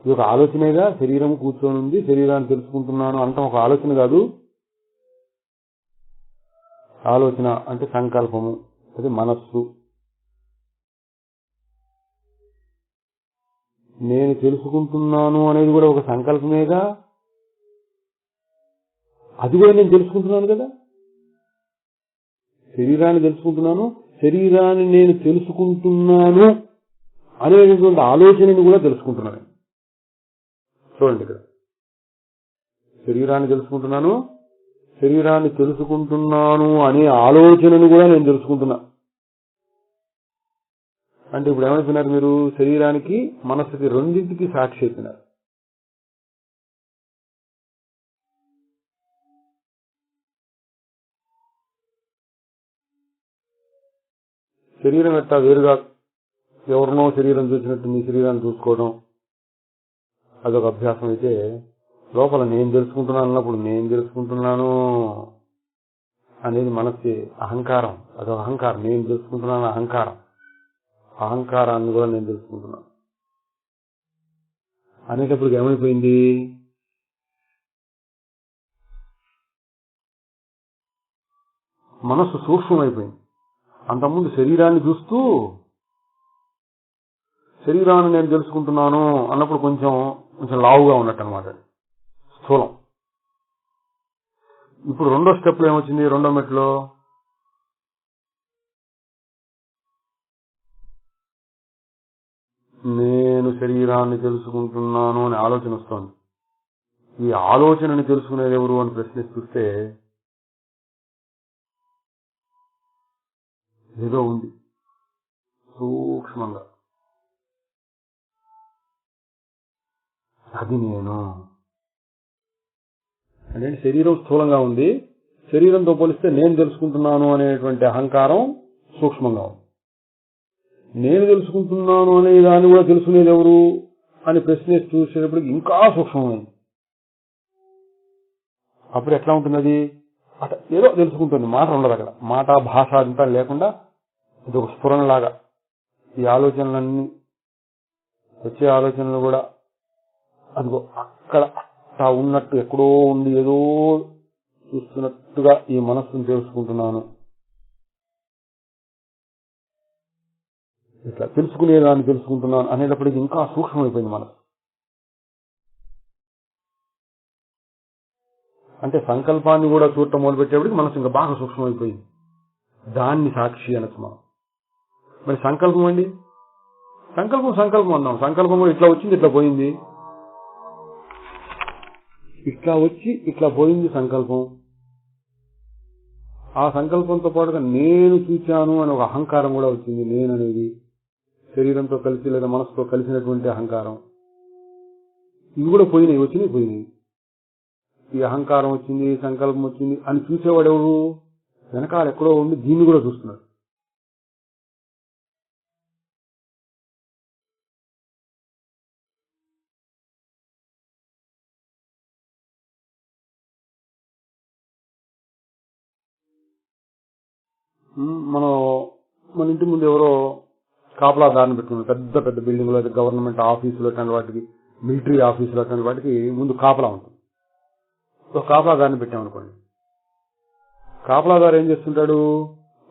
ఇది ఒక ఆలోచనేగా. శరీరం కూర్చోనుంది, శరీరాన్ని తెలుసుకుంటున్నాను అంటాం ఒక ఆలోచన కాదు. ఆలోచన అంటే సంకల్పము, అది మనస్సు. నేను తెలుసుకుంటున్నాను అనేది కూడా ఒక సంకల్పమేగా. అది కూడా నేను తెలుసుకుంటున్నాను కదా. శరీరాన్ని తెలుసుకుంటున్నాను, శరీరాన్ని నేను తెలుసుకుంటున్నాను అనేటువంటి ఆలోచనని కూడా తెలుసుకుంటున్నాను. చూడండి, ఇక్కడ శరీరాన్ని తెలుసుకుంటున్నాను, శరీరాన్ని తెలుసుకుంటున్నాను అనే ఆలోచనను కూడా నేను తెలుసుకుంటున్నా. అంటే ఇప్పుడు ఏమైపోయినారు మీరు? శరీరానికి మనస్సుకి రెండింటికి సాక్షి అయిపోయినారు. శరీరం ఎట్టా వేరుగా ఎవరినో శరీరం చూసినట్టు మీ శరీరాన్ని చూసుకోవడం అదొక అభ్యాసం అయితే, లోపల నేను తెలుసుకుంటున్నాను అన్నప్పుడు నేను తెలుసుకుంటున్నాను అనేది మనస్సు అహంకారం. అదొక అహంకారం. నేను తెలుసుకుంటున్నాను అహంకారం. అహంకారాన్ని కూడా నేను తెలుసుకుంటున్నాను అనేటప్పుడు ఏమైపోయింది? మనస్సు సూక్ష్మమైపోయింది. అంతకుముందు శరీరాన్ని చూస్తూ శరీరాన్ని నేను తెలుసుకుంటున్నాను అన్నప్పుడు కొంచెం లావుగా ఉన్నట్టు అనమాట, స్థూలం. ఇప్పుడు రెండో స్టెప్లో ఏమొచ్చింది? రెండో మెట్లో నేను శరీరాన్ని తెలుసుకుంటున్నాను అనే ఆలోచన వస్తుంది. ఈ ఆలోచనని తెలుసుకునేది ఎవరు అని ప్రశ్నిస్తే ఏదో ఉంది సూక్ష్మంగా, అది నేను. అంటే శరీరం స్థూలంగా ఉంది, శరీరంతో పోలిస్తే నేను తెలుసుకుంటున్నాను అనేటువంటి అహంకారం సూక్ష్మంగా ఉంది. నేను తెలుసుకుంటున్నాను అనే దాన్ని కూడా తెలుసుకునేది ఎవరు అని ప్రశ్నిస్తూ చూసేటప్పటికి ఇంకా సూక్ష్మమైంది. అప్పుడు ఎట్లా ఉంటుంది? అది అట్లా ఏదో తెలుసుకుంటుంది, మాట ఉండదు అక్కడ. మాట భాష అంతా లేకుండా ఇది ఒక స్ఫురణలాగా ఈ ఆలోచనలన్నీ వచ్చే ఆలోచనలు కూడా అదిగో అక్కడ అట్లా ఉన్నట్టు ఎక్కడో ఉండి ఏదో చూస్తున్నట్టుగా ఈ మనస్సును తెలుసుకుంటున్నాను. ఇట్లా తెలుసుకునేదాన్ని తెలుసుకుంటున్నాను అనేటప్పటికి ఇంకా సూక్ష్మమైపోయింది మనసు. అంటే సంకల్పాన్ని కూడా చూడటం మొదలుపెట్టేప్పటికి మనసు ఇంకా బాగా సూక్ష్మమైపోయింది. దాన్ని సాక్షి అనొచ్చు మనం. మరి సంకల్పం అండి, సంకల్పం అన్నాం. సంకల్పం కూడా ఇట్లా వచ్చింది, ఇట్లా పోయింది, ఇట్లా వచ్చి ఇట్లా పోయింది సంకల్పం. ఆ సంకల్పంతో పాటుగా నేను చూచాను అని ఒక అహంకారం కూడా వచ్చింది. నేననేది శరీరంతో కలిసి లేదా మనసుతో కలిసినటువంటి అహంకారం. ఇవి కూడా పోయినాయి, వచ్చినాయి పోయినాయి. ఈ అహంకారం వచ్చింది, సంకల్పం వచ్చింది అని చూసేవాడు ఎవరు? వెనకాల ఎక్కడో ఉండి దీన్ని కూడా చూస్తున్నాడు. మన ఇంటి ముందు ఎవరో కాపలాదారిని పెట్టుకున్నారు. పెద్ద పెద్ద బిల్డింగ్లో, గవర్నమెంట్ ఆఫీసులు అటువంటి వాటికి, మిలిటరీ ఆఫీసులు అటువంటి వాటికి ముందు కాపలా ఉంటుంది. ఒక కాపలాదారిని పెట్టామనుకోండి, కాపలాదారు ఏం చేస్తుంటాడు?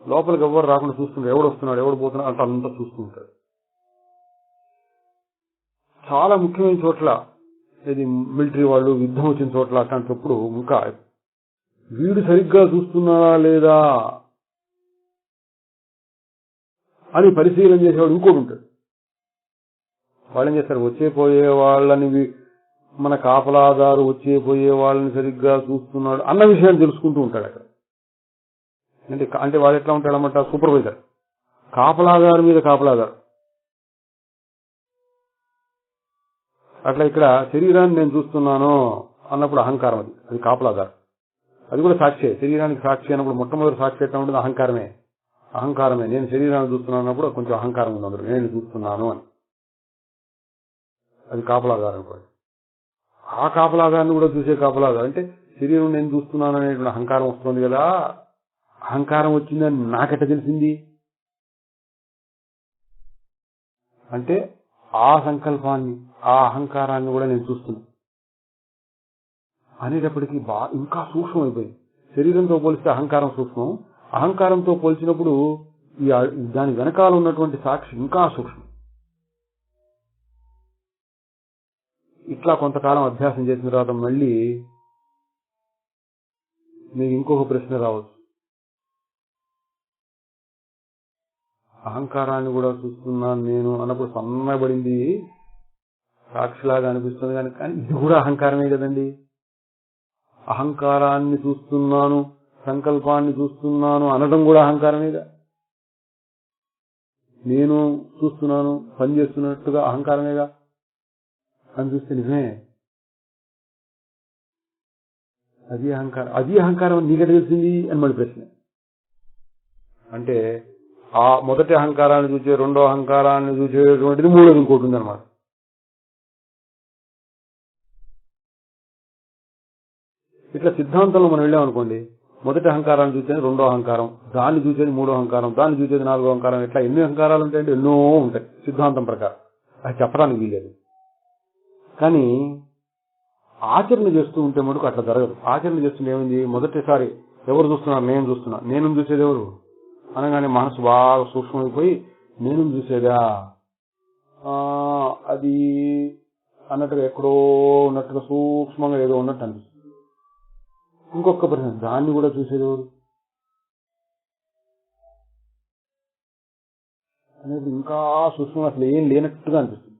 లోపలికి ఎవరు రాకుండా చూస్తుంటాడు. ఎవడు వస్తున్నాడు, ఎవడు పోతున్నాడు అంటే అంతా చూస్తూ ఉంటాడు. చాలా ముఖ్యమైన చోట్ల, ఇది మిలిటరీ వాళ్ళు యుద్ధం వచ్చిన చోట్ల అట్లాంటప్పుడు ఇంకా వీడు సరిగ్గా చూస్తున్నాడా లేదా అని పరిశీలన చేసేవాడు ఇంకోటి ఉంటాడు. వాళ్ళు ఏం చేస్తారు? వచ్చే పోయే వాళ్ళని, మన కాపలాదారు వచ్చే పోయే వాళ్ళని సరిగ్గా చూస్తున్నాడు అన్న విషయాన్ని తెలుసుకుంటూ ఉంటాడు అక్కడ. అంటే వాడు ఎట్లా ఉంటాడన్నమాట? సూపర్వైజర్, కాపలాదారు మీద కాపలాదారు. అట్లా ఇక్కడ శరీరాన్ని నేను చూస్తున్నాను అన్నప్పుడు అహంకారం, అది కాపలాదారు. అది కూడా సాక్షి. శరీరానికి సాక్షి అన్నప్పుడు మొట్టమొదటి సాక్షి ఎట్లా ఉంటుంది? అహంకారమే. నేను శరీరాన్ని చూస్తున్నాను అన్నప్పుడు కొంచెం అహంకారం ఉంది అందరూ, నేను చూస్తున్నాను అని. అది కాపలాదారు అనుకోండి. ఆ కాపలాదాన్ని కూడా చూసే కాపలాదారు అంటే శరీరం నేను చూస్తున్నాను అనేటువంటి అహంకారం వస్తుంది కదా. అహంకారం వచ్చిందని నాకెట్ట తెలిసింది అంటే ఆ సంకల్పాన్ని, ఆ అహంకారాన్ని కూడా నేను చూస్తున్నా అనేటప్పటికీ ఇంకా సూక్ష్మం అయిపోయింది. శరీరంతో పోలిస్తే అహంకారం సూక్ష్మం, అహంకారంతో పోల్చినప్పుడు దాని వెనకాల ఉన్నటువంటి సాక్షి ఇంకా సూక్ష్మం. ఇట్లా కొంతకాలం అభ్యాసం చేసిన తర్వాత మళ్ళీ మీకు ఇంకొక ప్రశ్న రావచ్చు. అహంకారాన్ని కూడా చూస్తున్నాను నేను అన్నప్పుడు సన్నబడింది సాక్షిలాగా అనిపిస్తుంది, కానీ ఇది కూడా అహంకారమే కదండి. అహంకారాన్ని చూస్తున్నాను, సంకల్పాన్ని చూస్తున్నాను అనడం కూడా అహంకారమేగా. నేను చూస్తున్నాను పనిచేస్తున్నట్టుగా అహంకారమేగా అని చూస్తే నిజమే. అది అహంకారం నీకెట తెలిసింది అని మళ్ళీ ప్రశ్న. అంటే ఆ మొదటి అహంకారాన్ని చూసే, రెండో అహంకారాన్ని చూసేటువంటిది మూడోది ఇంకోటి ఉందన్నమాట. ఇట్లా సిద్ధాంతంలో మనం వెళ్ళామనుకోండి, మొదటి అహంకారాన్ని చూసేది రెండో అహంకారం, దాన్ని చూసేది మూడో అహంకారం, దాన్ని చూసేది నాలుగో అహంకారం. ఇట్లా ఎన్ని అహంకారాలు ఉంటాయంటే ఎన్నో ఉంటాయి సిద్ధాంతం ప్రకారం. అది చెప్పడానికి వీలేదు. కానీ ఆచరణ చేస్తూ ఉంటే మటుకు అట్లా జరగదు. ఆచరణ చేస్తుంటే ఏమైంది, మొదటిసారి ఎవరు చూస్తున్నారు? నేను చూస్తున్నా. నేను చూసేది ఎవరు అనగానే మనసు బాగా సూక్ష్మమైపోయి నేను చూసేదా అది అన్నట్టుగా ఎక్కడో ఉన్నట్టుగా సూక్ష్మంగా ఏదో ఉన్నట్టు అనిపిస్తుంది. ఇంకొక ప్రశ్న, దాన్ని కూడా చూసేది ఎవరు అనేది ఇంకా సూక్ష్మంగా అసలు ఏం లేనట్టుగా అనిపిస్తుంది.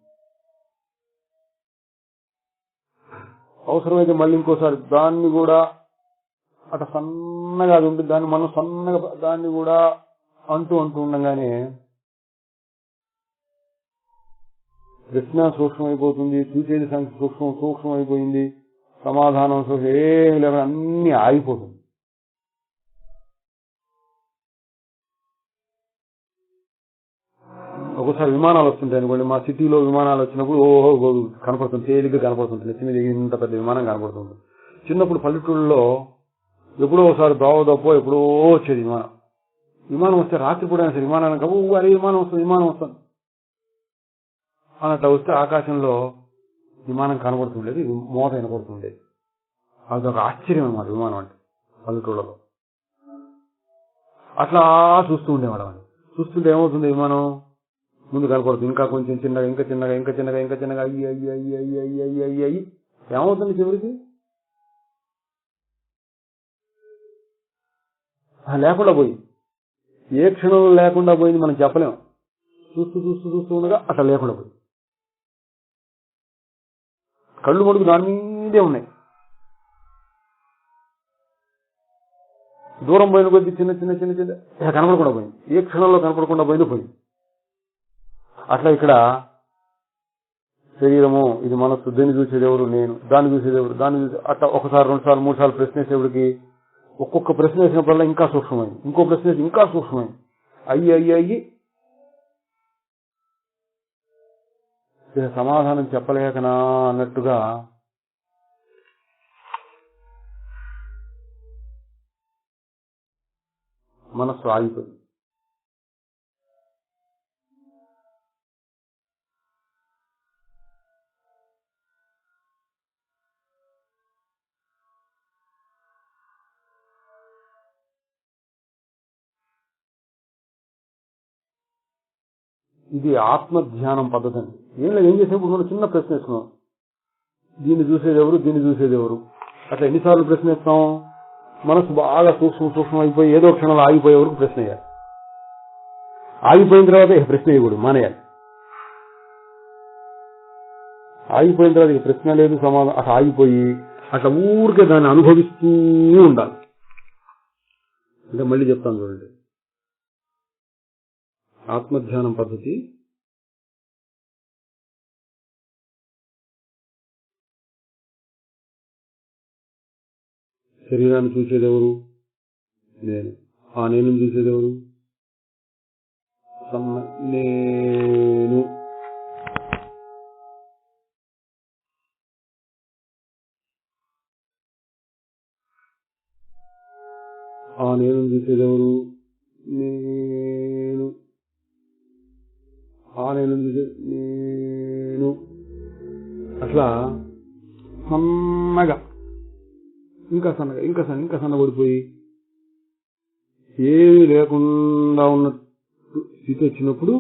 అవసరమైతే మళ్ళీ ఇంకోసారి దాన్ని కూడా అట్లా సన్నగా అది ఉంటుంది, దాన్ని మనం సన్నగా దాన్ని కూడా అంటూ ఉండగానే ప్రశ్న సూక్ష్మమైపోతుంది, చూసేది సూక్ష్మమైపోయింది, సమాధానం ఏమి లేకుండా అన్ని ఆగిపోతుంది. ఒకసారి విమానాలు వస్తుంటాయి అనుకోండి, మా సిటీలో విమానాలు వచ్చినప్పుడు ఓహో కనపడుతుంది, తేలిగ్గా కనపడుతుంది, నెత్తి మీద ఇంత పెద్ద విమానం కనపడుతుంది. చిన్నప్పుడు పల్లెటూళ్ళలో ఎప్పుడో ఒకసారి దోవదప్పో ఎప్పుడో వచ్చేది విమానం వస్తే రాత్రిపూట అయినా సరే విమానాన్ని కబు అరే విమానం వస్తుంది అన్నట్లా వస్తే ఆకాశంలో విమానం కనబడుతుండేది, మోత వినపడుతుండేది. అదొక ఆశ్చర్యం అన్నమాట విమానం అంటే పల్లెటూళ్ళలో. అట్లా చూస్తూ ఉండేవాడు. చూస్తుంటే ఏమవుతుంది, విమానం ముందు కనపడుతుంది, ఇంకా కొంచెం చిన్నగా, ఇంకా చిన్నగా అయ్యి ఏమవుతుంది చివరికి లేకుండా పోయింది. ఏ క్షణంలో లేకుండా పోయింది మనం చెప్పలేము. చూస్తూ ఉండగా అట్లా లేకుండా పోయింది. కళ్ళు మడుగు దాని మీదే ఉన్నాయి. దూరం పోయిన కొద్ది చిన్న కనపడకుండా పోయింది. ఏ క్షణంలో కనపడకుండా పోయింది. అట్లా ఇక్కడ శరీరము, ఇది మనస్సు, దీన్ని చూసేది ఎవరు? నేను. దాన్ని చూసేది ఎవరు? అట్లా ఒకసారి, రెండు సార్లు, మూడు సార్లు ప్రశ్న వేసేవాడికి ఒక్కొక్క ప్రశ్న వేసినప్పుడల్లా ఇంకా సూక్ష్మమైంది, ఇంకో ప్రశ్న వేసి ఇంకా సూక్ష్మమైంది, అయ్యి సమాధానం చెప్పలేకనా అన్నట్టుగా మనస్సు ఆగిపోయింది. ఇది ఆత్మధ్యానం పద్ధతి అండి. ఏం చేసేప్పుడు మనం చిన్న ప్రశ్న వేస్తున్నాం, దీన్ని చూసేది ఎవరు? అట్లా ఎన్నిసార్లు ప్రశ్న వేస్తాం? మనసు బాగా సూక్ష్మం అయిపోయి ఏదో క్షణంలో ఆగిపోయే వరకు ప్రశ్న వేయాలి. ఆగిపోయిన తర్వాత ప్రశ్న వేయకూడదు, మానేయాలి. ఆగిపోయిన తర్వాత ప్రశ్న లేదు, సమాధానం, అట్లా ఆగిపోయి అట్లా ఊరికే దాన్ని అనుభవిస్తూ ఉండాలి. అంటే మళ్ళీ చెప్తాను చూడండి, ఆత్మధ్యానం పద్ధతి శరీరాన్ని చూసేది ఎవరు? నేను. ఆ నేను చూసేది ఎవరు? నేను. ఆ నేను చూసేది ఎవరు? నేను. ఆ నేను చూసేది నేను. అట్లా సన్నగా ఇంకా సన్నగా ఇంకా సన్నబడిపోయి ఏమీ లేకుండా ఉన్న స్థితి వచ్చినప్పుడు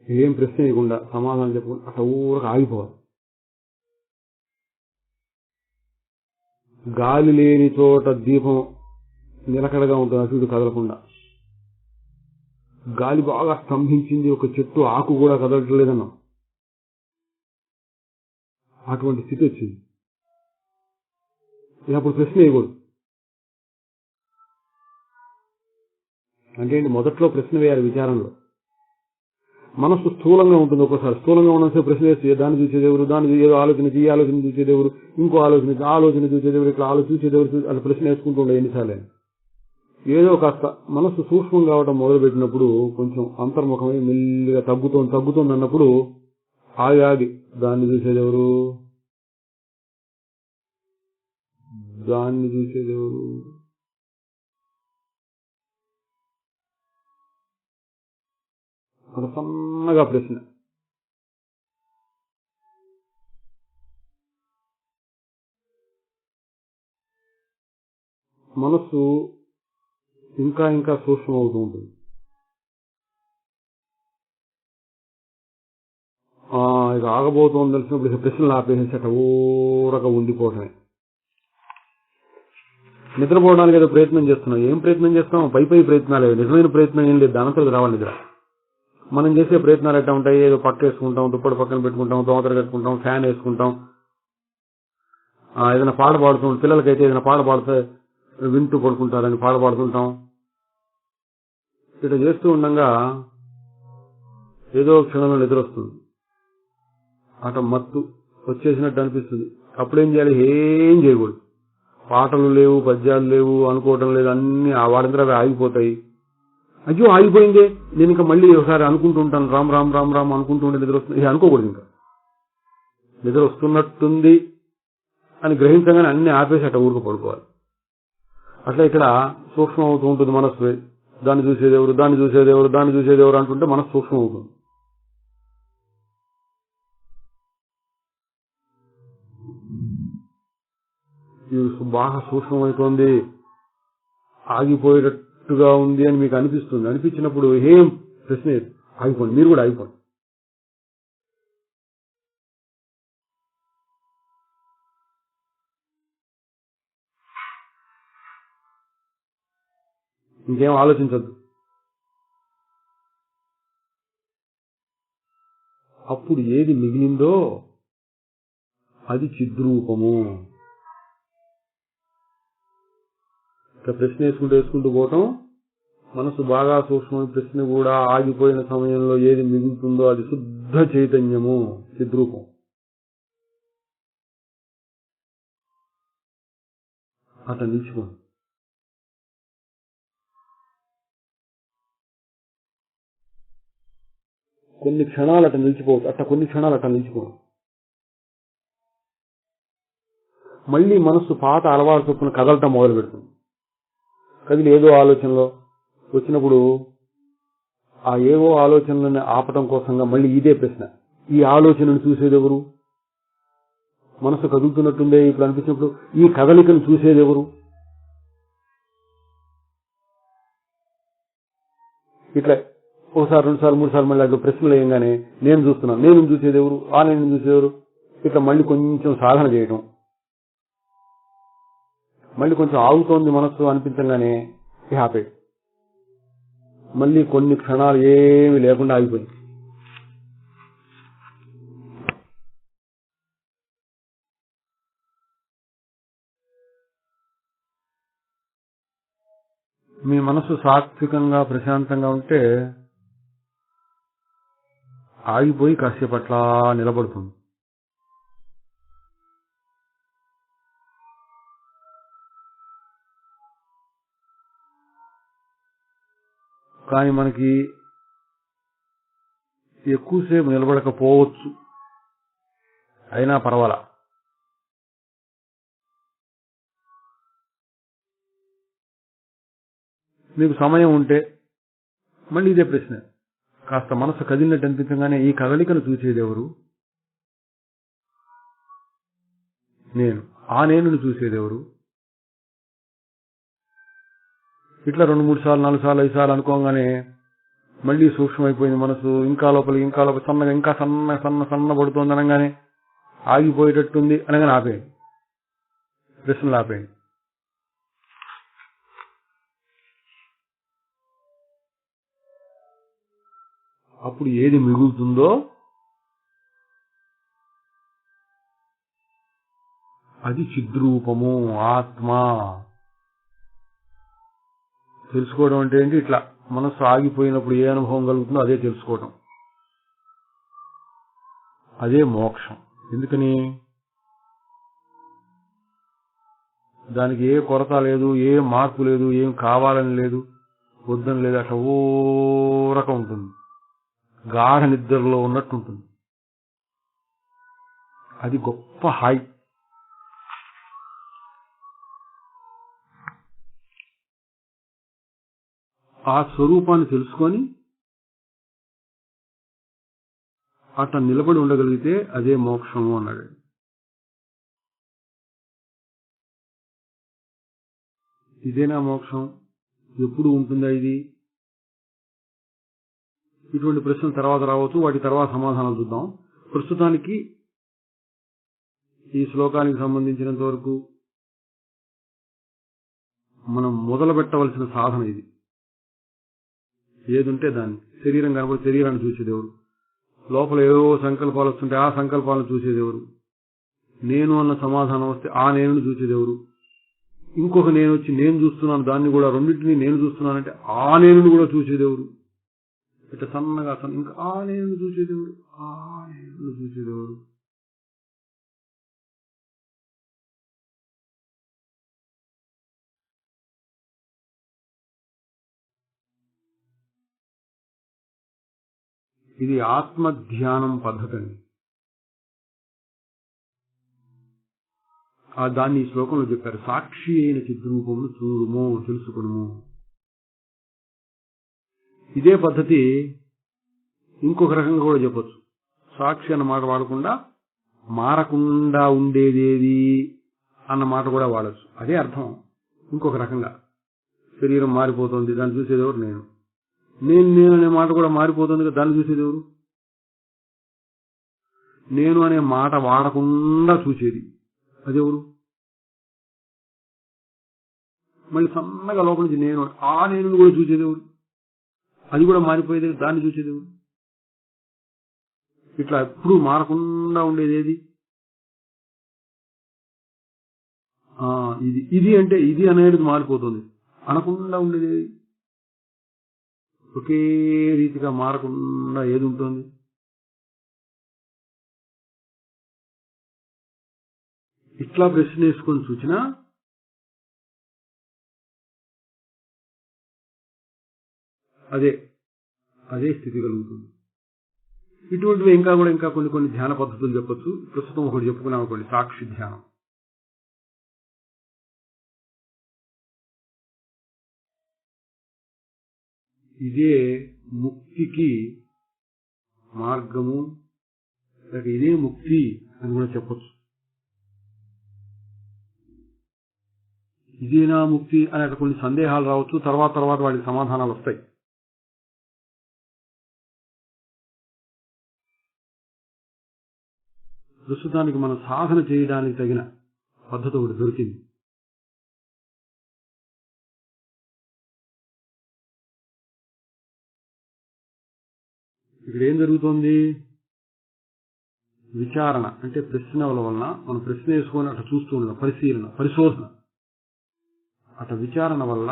ఏం ప్రశ్న వేయకుండా సమాధానం చెప్పకుండా అట్లా ఊరక ఆగిపోవాలి. గాలి లేని చోట దీపం నిలకడగా ఉంటుంది, అటు ఇటు కదలకుండా. గాలి బాగా స్తంభించింది, ఒక చెట్టు ఆకు కూడా కదలట్లేదన్నా, అటువంటి స్థితి వచ్చింది. అప్పుడు ప్రశ్న వేయకూడదు. అంటే మొదట్లో ప్రశ్న వేయాలి విచారంలో. మనస్సు స్థూలంగా ఉంటుంది, ఒక్కోసారి స్థూలంగా ఉన్నసే ప్రశ్న వేస్తే దాన్ని చూసేది ఎవరు, దాన్ని ఏదో ఆలోచన ఈ ఆలోచన చూసేది ఎవరు, ఇంకో ఆలోచన చూసేది ఎవరు, ఇట్లా చూసేది ఎవరు, అట్లా ప్రశ్న వేసుకుంటూ ఉండే ఎన్నిసార్లు. ఏదో కాస్త మనస్సు సూక్ష్మం కావడం మొదలుపెట్టినప్పుడు కొంచెం అంతర్ముఖమై మెల్లిగా తగ్గుతోంది అన్నప్పుడు ఆగి దాన్ని చూసేది ఎవరు, దాన్ని చూసేది ఎవరు, ఒక సన్నగా ప్రశ్న. మనస్సు ఇంకా సూక్ష్మం అవుతూ ఉంటుంది. ఇక ఆగబోతోంది తెలిసినప్పుడు ఇక ప్రశ్నలు ఆపేసేట ఊరక ఉండిపోవటమే. నిద్రపోవడానికి ఏదో ప్రయత్నం చేస్తున్నాం. ఏం ప్రయత్నం చేస్తాం? పై ప్రయత్నాలు, నిజమైన ప్రయత్నం ఏం లేదు. దానంతరకు రావాలి నిద్ర. మనం చేసే ప్రయత్నాలు ఎట్లా ఉంటాయి? ఏదో పక్క వేసుకుంటాం, దుప్పటి పక్కన పెట్టుకుంటాం, దోమతలు కట్టుకుంటాం, ఫ్యాన్ వేసుకుంటాం, ఏదైనా పాట పాడుతూ, పిల్లలకైతే ఏదైనా పాట పాడితే వింటూ పడుకుంటారని పాట పాడుతుంటాం. ఇట్లా చేస్తూ ఉండగా ఏదో క్షణంలో నిద్ర వస్తుంది, అట మత్తు వచ్చేసినట్టు అనిపిస్తుంది. అప్పుడేం చేయాలి? ఏం చేయకూడదు. పాటలు లేవు, పద్యాలు లేవు, అనుకోవటం లేదు, అన్ని ఆ వాడింద్ర అవి ఆగిపోతాయి. అయ్యో ఆగిపోయిందే, నేను ఇంకా మళ్ళీ ఒకసారి అనుకుంటూ ఉంటాను, రామ్ రామ్ రామ్ రామ్ అనుకుంటూ ఉంటే నిద్ర వస్తుంది. ఇది అనుకోకూడదు. ఇంకా నిద్ర వస్తున్నట్టుంది అని గ్రహించగానే అన్ని ఆపేసి అట్లా ఊరుకు పడుకోవాలి. అట్లా ఇక్కడ సూక్ష్మం అవుతూ ఉంటుంది మనస్సు. దాన్ని చూసేది ఎవరు, దాన్ని చూసేది ఎవరు, దాన్ని చూసేది ఎవరు అంటుంటే మనస్సు సూక్ష్మం అవుతుంది. బాగా సూక్ష్మమైతోంది, ఆగిపోయేటట్టుగా ఉంది అని మీకు అనిపిస్తుంది. అనిపించినప్పుడు ఏం ప్రశ్న ఆగిపోండి, మీరు కూడా ఆగిపోండి. ఇంకేం ఆలోచించద్దు. అప్పుడు ఏది మిగిలిందో అది చిద్రూపము. ఇక ప్రశ్న వేసుకుంటూ పోవటం, మనసు బాగా సూక్ష్మ. ప్రశ్న కూడా ఆగిపోయిన సమయంలో ఏది మిగులుతుందో అది శుద్ధ చైతన్యము, చిద్రూపం. అట్లా నిలిచిపోండి. కొన్ని క్షణాలు అట్లా నిలిచిపోవచ్చు. కొన్ని క్షణాలు అట్లా నిలిచిపోవచ్చు. మళ్ళీ మనస్సు పాత అలవాటు చొప్పున కదలటం మొదలు పెడుతుంది. కదిలి ఏదో ఆలోచనలో వచ్చినప్పుడు ఆ ఏవో ఆలోచనలను ఆపటం కోసంగా మళ్ళీ ఇదే ప్రశ్న. ఈ ఆలోచనను చూసేది ఎవరు? మనసు కదులుతున్నట్టుందే ఇప్పుడు అనిపించినప్పుడు ఈ కదలికను చూసేది ఎవరు? ఇట్లా ఒకసారి, 2 సార్లు, 3 సార్లు మళ్ళీ అక్కడ ప్రశ్నలు వేయంగానే నేను చూస్తున్నాను, నేను చూసేది ఎవరు, ఆ నేను చూసేవారు. ఇట్లా మళ్ళీ కొంచెం సాధన చేయటం, మళ్ళీ కొంచెం ఆగుతోంది మనస్సు అనిపించగానే హ్యాపీ. మళ్ళీ కొన్ని క్షణాలు ఏమీ లేకుండా ఆగిపోయింది. మీ మనసు సాత్వికంగా ప్రశాంతంగా ఉంటే ఆగిపోయి కాసేపు అట్లా నిలబడుతుంది. కానీ మనకి ఎక్కువసేపు నిలబడకపోవచ్చు, అయినా పర్వాలా. మీకు సమయం ఉంటే మళ్ళీ ఇదే ప్రశ్న. కాస్త మనసు కదిలినట్టు అనిపించగానే ఈ కదలికను చూసేది ఎవరు? నేను. ఆ నేనును చూసేది ఎవరు? ఇట్లా 2, 3 సార్లు, 4 సార్లు, 5 సార్లు అనుకోగానే మళ్ళీ సూక్ష్మమైపోయింది మనసు. ఇంకా లోపల సన్నగా, ఇంకా సన్న పడుతోంది అనగానే ఆగిపోయేటట్టుంది అనగానే ఆపేయండి, ప్రశ్నలు ఆపేయండి. అప్పుడు ఏది మిగులుతుందో అది చిద్రూపము, ఆత్మ. తెలుసుకోవడం అంటే ఏంటి? ఇట్లా మనస్సు ఆగిపోయినప్పుడు ఏ అనుభవం కలుగుతుందో అదే తెలుసుకోవడం, అదే మోక్షం. ఎందుకని? దానికి ఏ కొరత లేదు, ఏ మార్పు లేదు, ఏం కావాలని లేదు, వద్దని లేదు. అట్లా ఊరక ఉంటుంది, గాఢ నిద్రలో ఉన్నట్టు ఉంటుంది. అది గొప్ప హాయి. ఆ స్వరూపాన్ని తెలుసుకొని అట్లా నిలబడి ఉండగలిగితే అదే మోక్షము అన్నాడు. ఇదేనా మోక్షం? ఎప్పుడు ఉంటుందా ఇది? ఇటువంటి ప్రశ్నలు తర్వాత రావచ్చు, వాటి తర్వాత సమాధానాలు చూద్దాం. ప్రస్తుతానికి ఈ శ్లోకానికి సంబంధించినంత వరకు మనం మొదలు పెట్టవలసిన సాధన ఇది. ఏదుంటే దాన్ని, శరీరం కనబడి శరీరాన్ని చూసేదేవుడు, లోపల ఏవో సంకల్పాలు వస్తుంటే ఆ సంకల్పాలను చూసేదేవుడు, నేను అన్న సమాధానం వస్తే ఆ నేను చూసేదేవుడు, ఇంకొక నేను వచ్చి నేను చూస్తున్నాను దాన్ని కూడా, రెండింటినీ నేను చూస్తున్నానంటే ఆ నేను కూడా చూసేదేవుడు. ఇట్లా సన్నగా ఇంకా ఆ నేను చూసేదేవుడు, ఆ నేను చూసేదేవుడు. ఇది ఆత్మ ధ్యానం పద్ధతి. దాన్ని ఈ శ్లోకంలో చెప్పారు. సాక్షి అయిన చిద్రూపమును చూడుము, తెలుసుకును. ఇదే పద్ధతి ఇంకొక రకంగా కూడా చెప్పొచ్చు. సాక్షి అన్న మాట వాడకుండా మారకుండా ఉండేదేది అన్న మాట కూడా వాడచ్చు. అదే అర్థం ఇంకొక రకంగా. శరీరం మారిపోతుంది, దాన్ని చూసేదెవరు? నేను. నేను అనే మాట కూడా మారిపోతుంది, దాన్ని చూసేదెవరు? నేను అనే మాట వాడకుండా చూసేది అదెవరు? మళ్ళీ సన్నగా లోపల నుంచి నేను, ఆ నేను కూడా చూసేదేవుడు, అది కూడా మారిపోయేది, దాన్ని చూసేదేవుడు. ఇట్లా ఎప్పుడు మారకుండా ఉండేది ఏది? ఇది. ఇది అంటే ఇది అనేది మారిపోతుంది, అనకుండా ఉండేది ఒకే రీతిగా మారకుండా ఏది ఉంటుంది? ఇట్లా ప్రశ్న వేసుకొని చూసినా అదే స్థితి కలుగుతుంది. ఇటువంటివి ఇంకా కొన్ని ధ్యాన పద్ధతులు చెప్పొచ్చు. ప్రస్తుతం ఒకటి చెప్పుకున్నాం అనుకోండి, సాక్షి ధ్యానం. ఇదే ముక్తికి మార్గము, లేక ఇదే ముక్తి అని కూడా చెప్పొచ్చు. ఇదేనా ముక్తి అనే కొన్ని సందేహాలు రావచ్చు, తర్వాత వాటికి సమాధానాలు వస్తాయి. ప్రస్తుతానికి మనం సాధన చేయడానికి తగిన పద్ధతి ఒకటి దొరికింది. ఇక్కడ ఏం జరుగుతోంది? విచారణ అంటే ప్రశ్నల వలన మనం ప్రశ్న వేసుకొని అట్లా చూస్తూ ఉండడం, పరిశీలన, పరిశోధన. అట్లా విచారణ వల్ల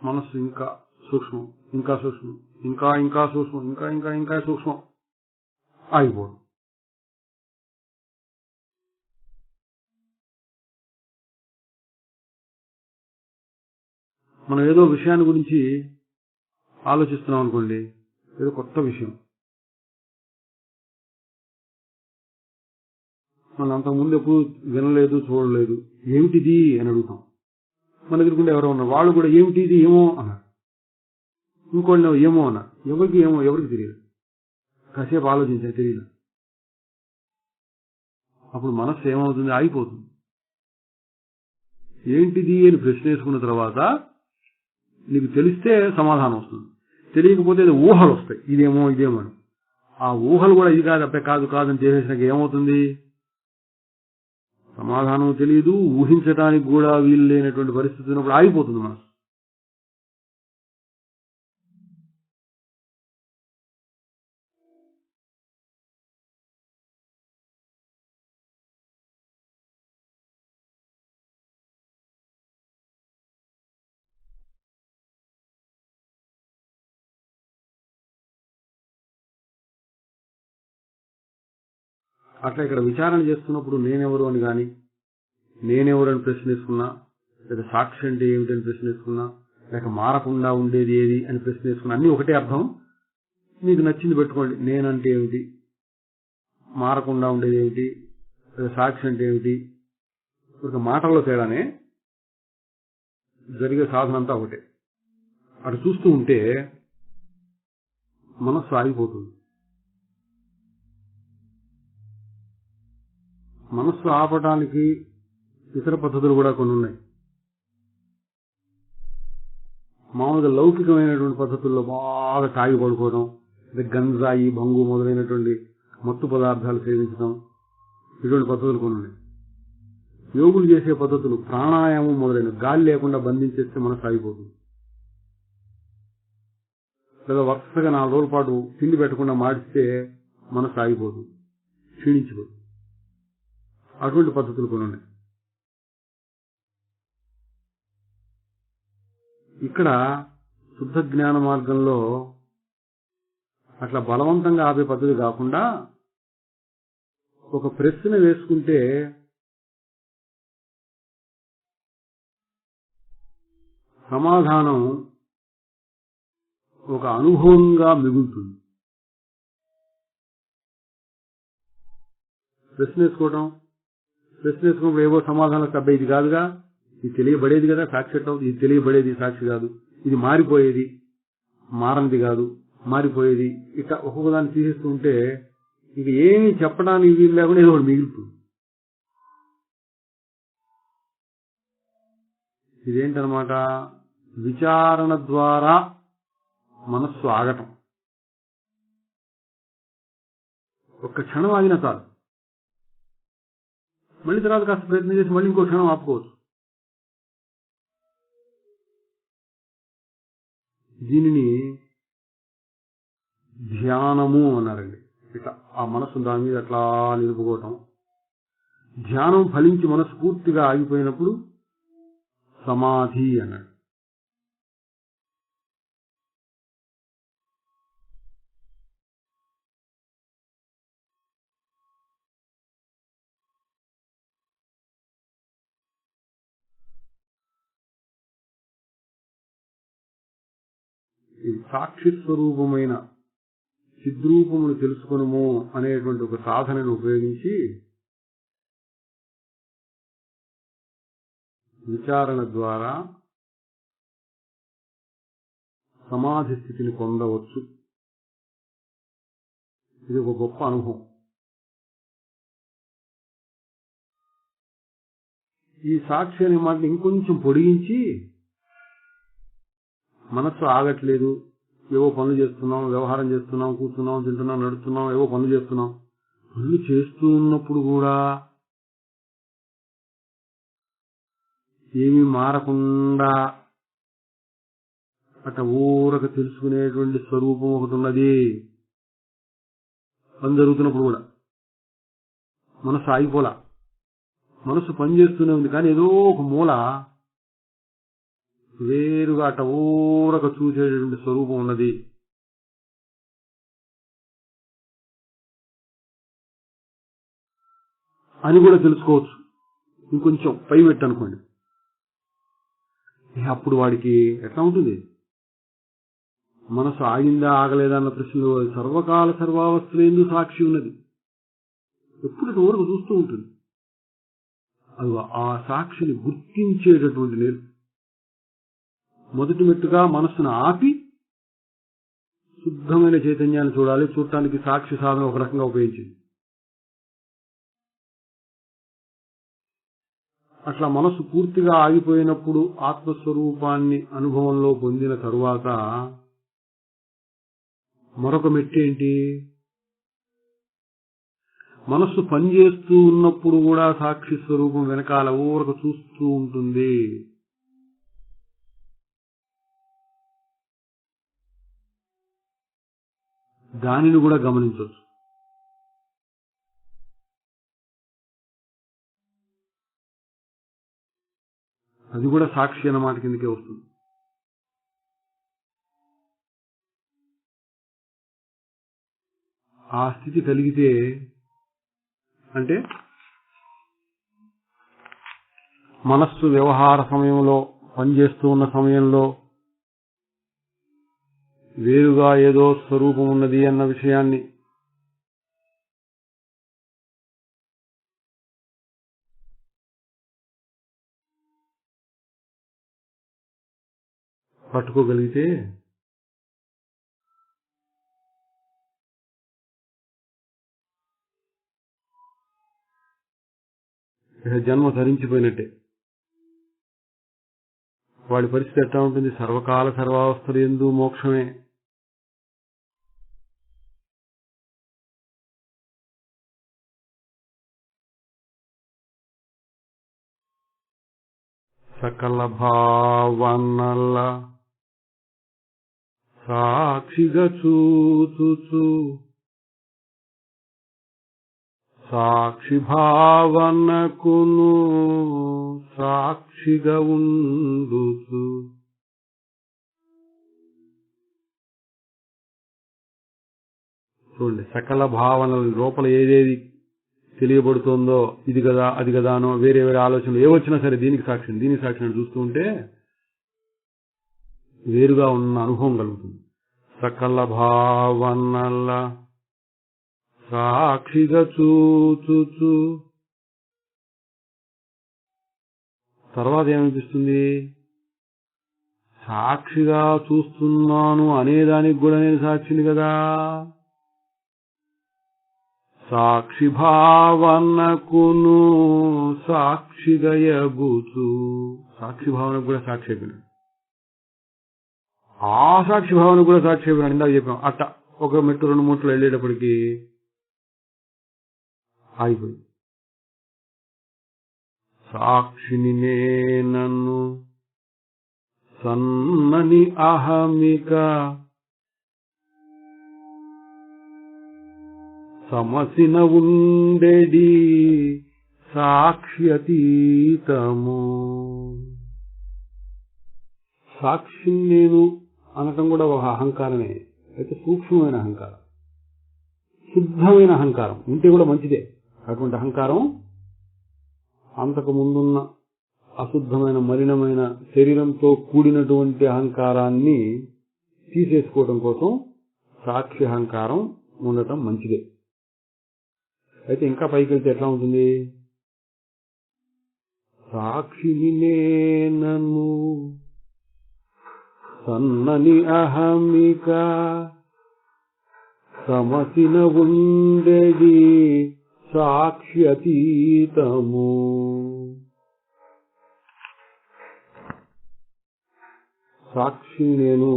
మనస్సు ఇంకా సూక్ష్మం, ఇంకా సూక్ష్మం, ఇంకా సూక్ష్మం, ఇంకా సూక్ష్మం ఆగిపోవడం. మనం ఏదో విషయాన్ని గురించి ఆలోచిస్తున్నాం అనుకోండి, ఏదో కొత్త విషయం, మనం అంతకుముందు ఎప్పుడు వినలేదు, చూడలేదు, ఏమిటిది అని అడుగుతాం. మన దగ్గరకుండా ఎవరో ఉన్నారు, వాళ్ళు కూడా ఏమిటిది ఏమో అన్నారు, ఇంకోళ్ళు ఏమో అన్నారు. ఎవరికి తెలియదు. కాసేపు ఆలోచించాలి, తెలియదు. అప్పుడు మనస్సు ఏమవుతుంది, ఆగిపోతుంది. ఏంటిది అని ప్రశ్న వేసుకున్న తర్వాత నీకు తెలిస్తే సమాధానం వస్తుంది, తెలియకపోతే ఊహలు వస్తాయి, ఇదేమో అని. ఆ ఊహలు కూడా ఇది కాదు, అబ్బాయి కాదని చేసేసినాక ఏమవుతుంది, సమాధానం తెలియదు, ఊహించడానికి కూడా వీలు లేనటువంటి పరిస్థితి ఉన్నప్పుడు ఆగిపోతుంది మనసు. అట్లా ఇక్కడ విచారణ చేస్తున్నప్పుడు నేనెవరు అని కానీ, నేనెవరు అని ప్రశ్న వేసుకున్నా, లేదా సాక్షి అంటే ఏమిటని ప్రశ్న వేసుకున్నా, లేక మారకుండా ఉండేది ఏది అని ప్రశ్న వేసుకున్నా, అన్నీ ఒకటే అర్థం. మీకు నచ్చింది పెట్టుకోండి. నేనంటే ఏమిటి, మారకుండా ఉండేది ఏమిటి, లేదా సాక్షి అంటే ఏమిటి, ఒక మాటల్లో తేడానే, జరిగే సాధన అంతా ఒకటే. అటు చూస్తూ ఉంటే మనస్సు ఆగిపోతుంది. మనస్సు ఆపడానికి ఇతర పద్ధతులు కూడా కొన్ని ఉన్నాయి. మామూలుగా లౌకికమైనటువంటి పద్ధతుల్లో బాగా తాగి పడుకోవడం, గంజాయి, భంగు మొదలైనటువంటి మత్తు పదార్థాలు సేవించడం, ఇటువంటి పద్ధతులు కొన్ని ఉన్నాయి. యోగులు చేసే పద్ధతులు ప్రాణాయామం మొదలైన గాలి లేకుండా బంధించేస్తే మనసు ఆగిపోతుంది. లేదా వరుసగా 4 రోజుల పాటు తిండి పెట్టకుండా మాడిస్తే మనసు ఆగిపోతుంది, క్షీణించిపోతుంది. అటువంటి పద్ధతులు కొన్ని ఉన్నాయి. ఇక్కడ శుద్ధ జ్ఞాన మార్గంలో అట్లా బలవంతంగా ఆపే పద్ధతి కాకుండా ఒక ప్రశ్న వేసుకుంటే సమాధానం ఒక అనుభవంగా మిగులుతుంది. ప్రశ్న వేసుకున్నప్పుడు ఏవో సమాధానం అబ్బాయి ఇది కాదుగా, ఇది తెలియబడేది కదా, సాక్షి అవుతుంది, ఇది తెలియబడేది సాక్షి కాదు, ఇది మారిపోయేది, మారనిది కాదు, మారిపోయేది, ఇట్లా ఒక్కొక్క దాన్ని తీసేస్తూ ఉంటే ఇక ఏమి చెప్పడానికి వీలు లేకుండా ఏదో ఒకటి మిగులుతుంది. ఇదేంటనమాట, విచారణ ద్వారా మనస్సు ఆగటం. ఒక్క క్షణం ఆగినా చాలు, మళ్ళీ తర్వాత కాస్త ప్రయత్నం చేసి మళ్ళీ ఇంకో క్షణం ఆపుకోవచ్చు. దీనిని ధ్యానము అన్నారండి. ఇట్లా ఆ మనస్సు దాని మీద అట్లా నిలుపుకోవటం. ధ్యానం ఫలించి మనస్సు పూర్తిగా ఆగిపోయినప్పుడు సమాధి అన్నాడు. ఈ సాక్షి స్వరూపమైన చిద్రూపమును తెలుసుకొనుము అనేటువంటి ఒక సాధనను ఉపయోగించి విచారణ ద్వారా సమాధి స్థితిని పొందవచ్చు. ఇది ఒక గొప్ప అనుభవం. ఈ సాక్షి అనే మాటని ఇంకొంచెం పొడిగించి, మనస్సు ఆగట్లేదు, ఏవో పనులు చేస్తున్నాం, వ్యవహారం చేస్తున్నాం, కూర్చున్నాం, తింటున్నాం, నడుస్తున్నాం, ఏవో పనులు చేస్తున్నాం. పనులు చేస్తూ ఉన్నప్పుడు కూడా ఏమీ మారకుండా అట్ట ఊరక తెలుసుకునేటువంటి స్వరూపం ఒకటి ఉన్నది. పని జరుగుతున్నప్పుడు కూడా మనసు ఆగిపోలా, మనసు పనిచేస్తూనే ఉంది. కానీ ఏదో ఒక మూల వేరుగా అట్ట ఊరక చూసేటువంటి స్వరూపం ఉన్నది. అని కూడా తెలుసుకోవచ్చు. ఇంకొంచెం పై పెట్టి అనుకోండి, అప్పుడు వాడికి ఎట్లా ఉంటుంది, మనసు ఆగిందా ఆగలేదా అన్న ప్రశ్నలో సర్వకాల సర్వావస్థలందు సాక్షి ఉన్నది. ఎప్పుడు వరకు చూస్తూ ఉంటుంది. అది ఆ సాక్షిని గుర్తించేటటువంటి నేర్పు. మొదటి మెట్టుగా మనస్సును ఆపి శుద్ధమైన చైతన్యాన్ని చూడాలి. చూడటానికి సాక్షి సాధన ఒక రకంగా ఉపయోగించింది. అట్లా మనస్సు పూర్తిగా ఆగిపోయినప్పుడు ఆత్మస్వరూపాన్ని అనుభవంలో పొందిన తరువాత మరొక మెట్టు ఏంటి? మనస్సు పనిచేస్తూ ఉన్నప్పుడు కూడా సాక్షి స్వరూపం వెనకాల ఊరక చూస్తూ ఉంటుంది. దానిని కూడా గమనించవచ్చు. అది కూడా సాక్షి అన్నమాట కిందకే వస్తుంది. ఆ స్థితి కలిగితే అంటే మనస్సు వ్యవహార సమయంలో పనిచేస్తూ ఉన్న సమయంలో వేరుగా ఏదో స్వరూపం ఉన్నది అన్న విషయాన్ని పట్టుకోగలిగితే జన్మ ధరించిపోయినట్టే. వాడి పరిస్థితి ఎట్లా ఉంటుంది? సర్వకాల సర్వావస్థలు యందు మోక్షమే. సకల భావనల సాక్షిగా చూచుచు సాక్షి భావనకును సాక్షిగా ఉండుచు. చూడండి, సకల భావనల లోపల ఏదేది తెలియబడుతోందో ఇది కదా అది కదానో వేరే వేరే ఆలోచనలు ఏవచ్చినా సరే దీనికి సాక్షి దీనికి సాక్షిని చూస్తూ ఉంటే వేరుగా ఉన్న అనుభవం కలుగుతుంది. సకల భావనల సాక్షిగా చూచుచు తర్వాత ఏమనిపిస్తుంది? సాక్షిగా చూస్తున్నాను అనేదానికి కూడా నేను సాక్షిని కదా. సాక్షి భావనకును సాక్షిగా యగుచు. సాక్షి భావనకు కూడా సాక్షి అయిపోయినాడు. ఆ సాక్షి భావనకు కూడా సాక్షి అయిపోయినాడు. ఇందాక చెప్పాం అట్ట ఒక మెట్టు 2 మెట్లు వెళ్ళేటప్పటికి ఆగిపోయింది. సాక్షిని నేనను సన్నని అహమిక సమసిన ఉండెడి సాక్షి అతీతము. సాక్షి నేను అనటం కూడా ఒక అహంకారమే. అయితే సూక్ష్మమైన అహంకారం, శుద్ధమైన అహంకారం ఉంటే కూడా మంచిదే. అటువంటి అహంకారం అంతకు ముందున్న అశుద్ధమైన మలినమైన శరీరంతో కూడినటువంటి అహంకారాన్ని తీసేసుకోవడం కోసం సాక్షి అహంకారం ఉండటం మంచిదే. అయితే ఇంకా పైకి వెళ్తే ఎట్లా ఉంటుంది? సాక్షిని నేనను సన్నని అహమిక సమసిన ఉండెడి సాక్షి అతీతము. సాక్షి నేను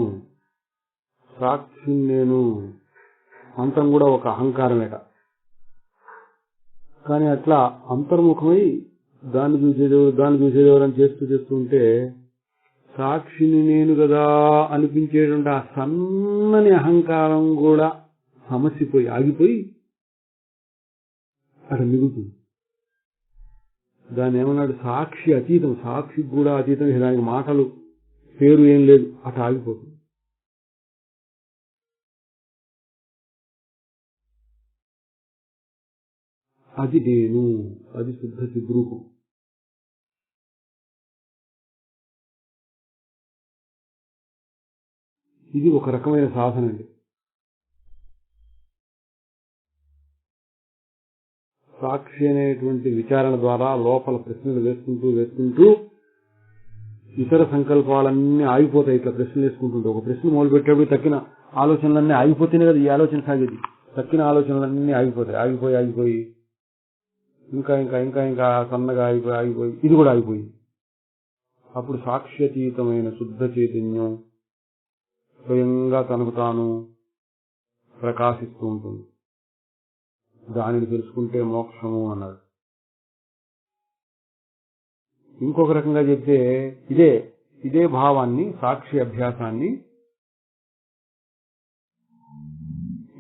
అంతం కూడా ఒక అహంకారమేట. కానీ అట్లా అంతర్ముఖమై దాన్ని చూసేదేవరు అని చేస్తూ ఉంటే సాక్షిని నేను కదా అనిపించేటువంటి ఆ సన్నని అహంకారం కూడా సమసిపోయి ఆగిపోయి అక్కడ మిగులుతుంది. దాన్ని ఏమన్నాడు? సాక్షి అతీతం. సాక్షికి కూడా అతీతం. దానికి మాటలు పేరు ఏం లేదు. అట్లా ఆగిపోతుంది. అది నేను, అది శుద్ధ చిద్రూపం. ఇది ఒక రకమైన సాధన అండి. సాక్షి అనేటువంటి విచారణ ద్వారా లోపల ప్రశ్నలు వేసుకుంటూ ఇతర సంకల్పాలన్నీ ఆగిపోతాయి. ఇట్లా ప్రశ్నలు వేసుకుంటుంటే ఒక ప్రశ్న మొదలుపెట్టేప్పుడు తక్కిన ఆలోచనలన్నీ ఆగిపోతేనే కదా ఈ ఆలోచన సాగేది. తక్కిన ఆలోచనలన్నీ ఆగిపోయి ఇంకా ఇంకా ఇంకా ఇంకా సన్నగా ఆగిపోయి ఇది కూడా ఆగిపోయింది. అప్పుడు సాక్ష్యతీతమైన శుద్ధ చైతన్యం స్వయంగా తనకు తాను ప్రకాశిస్తూ ఉంటుంది. దానిని తెలుసుకుంటే మోక్షము అన్నాడు. ఇంకొక రకంగా చెప్తే ఇదే భావాన్ని, సాక్షి అభ్యాసాన్ని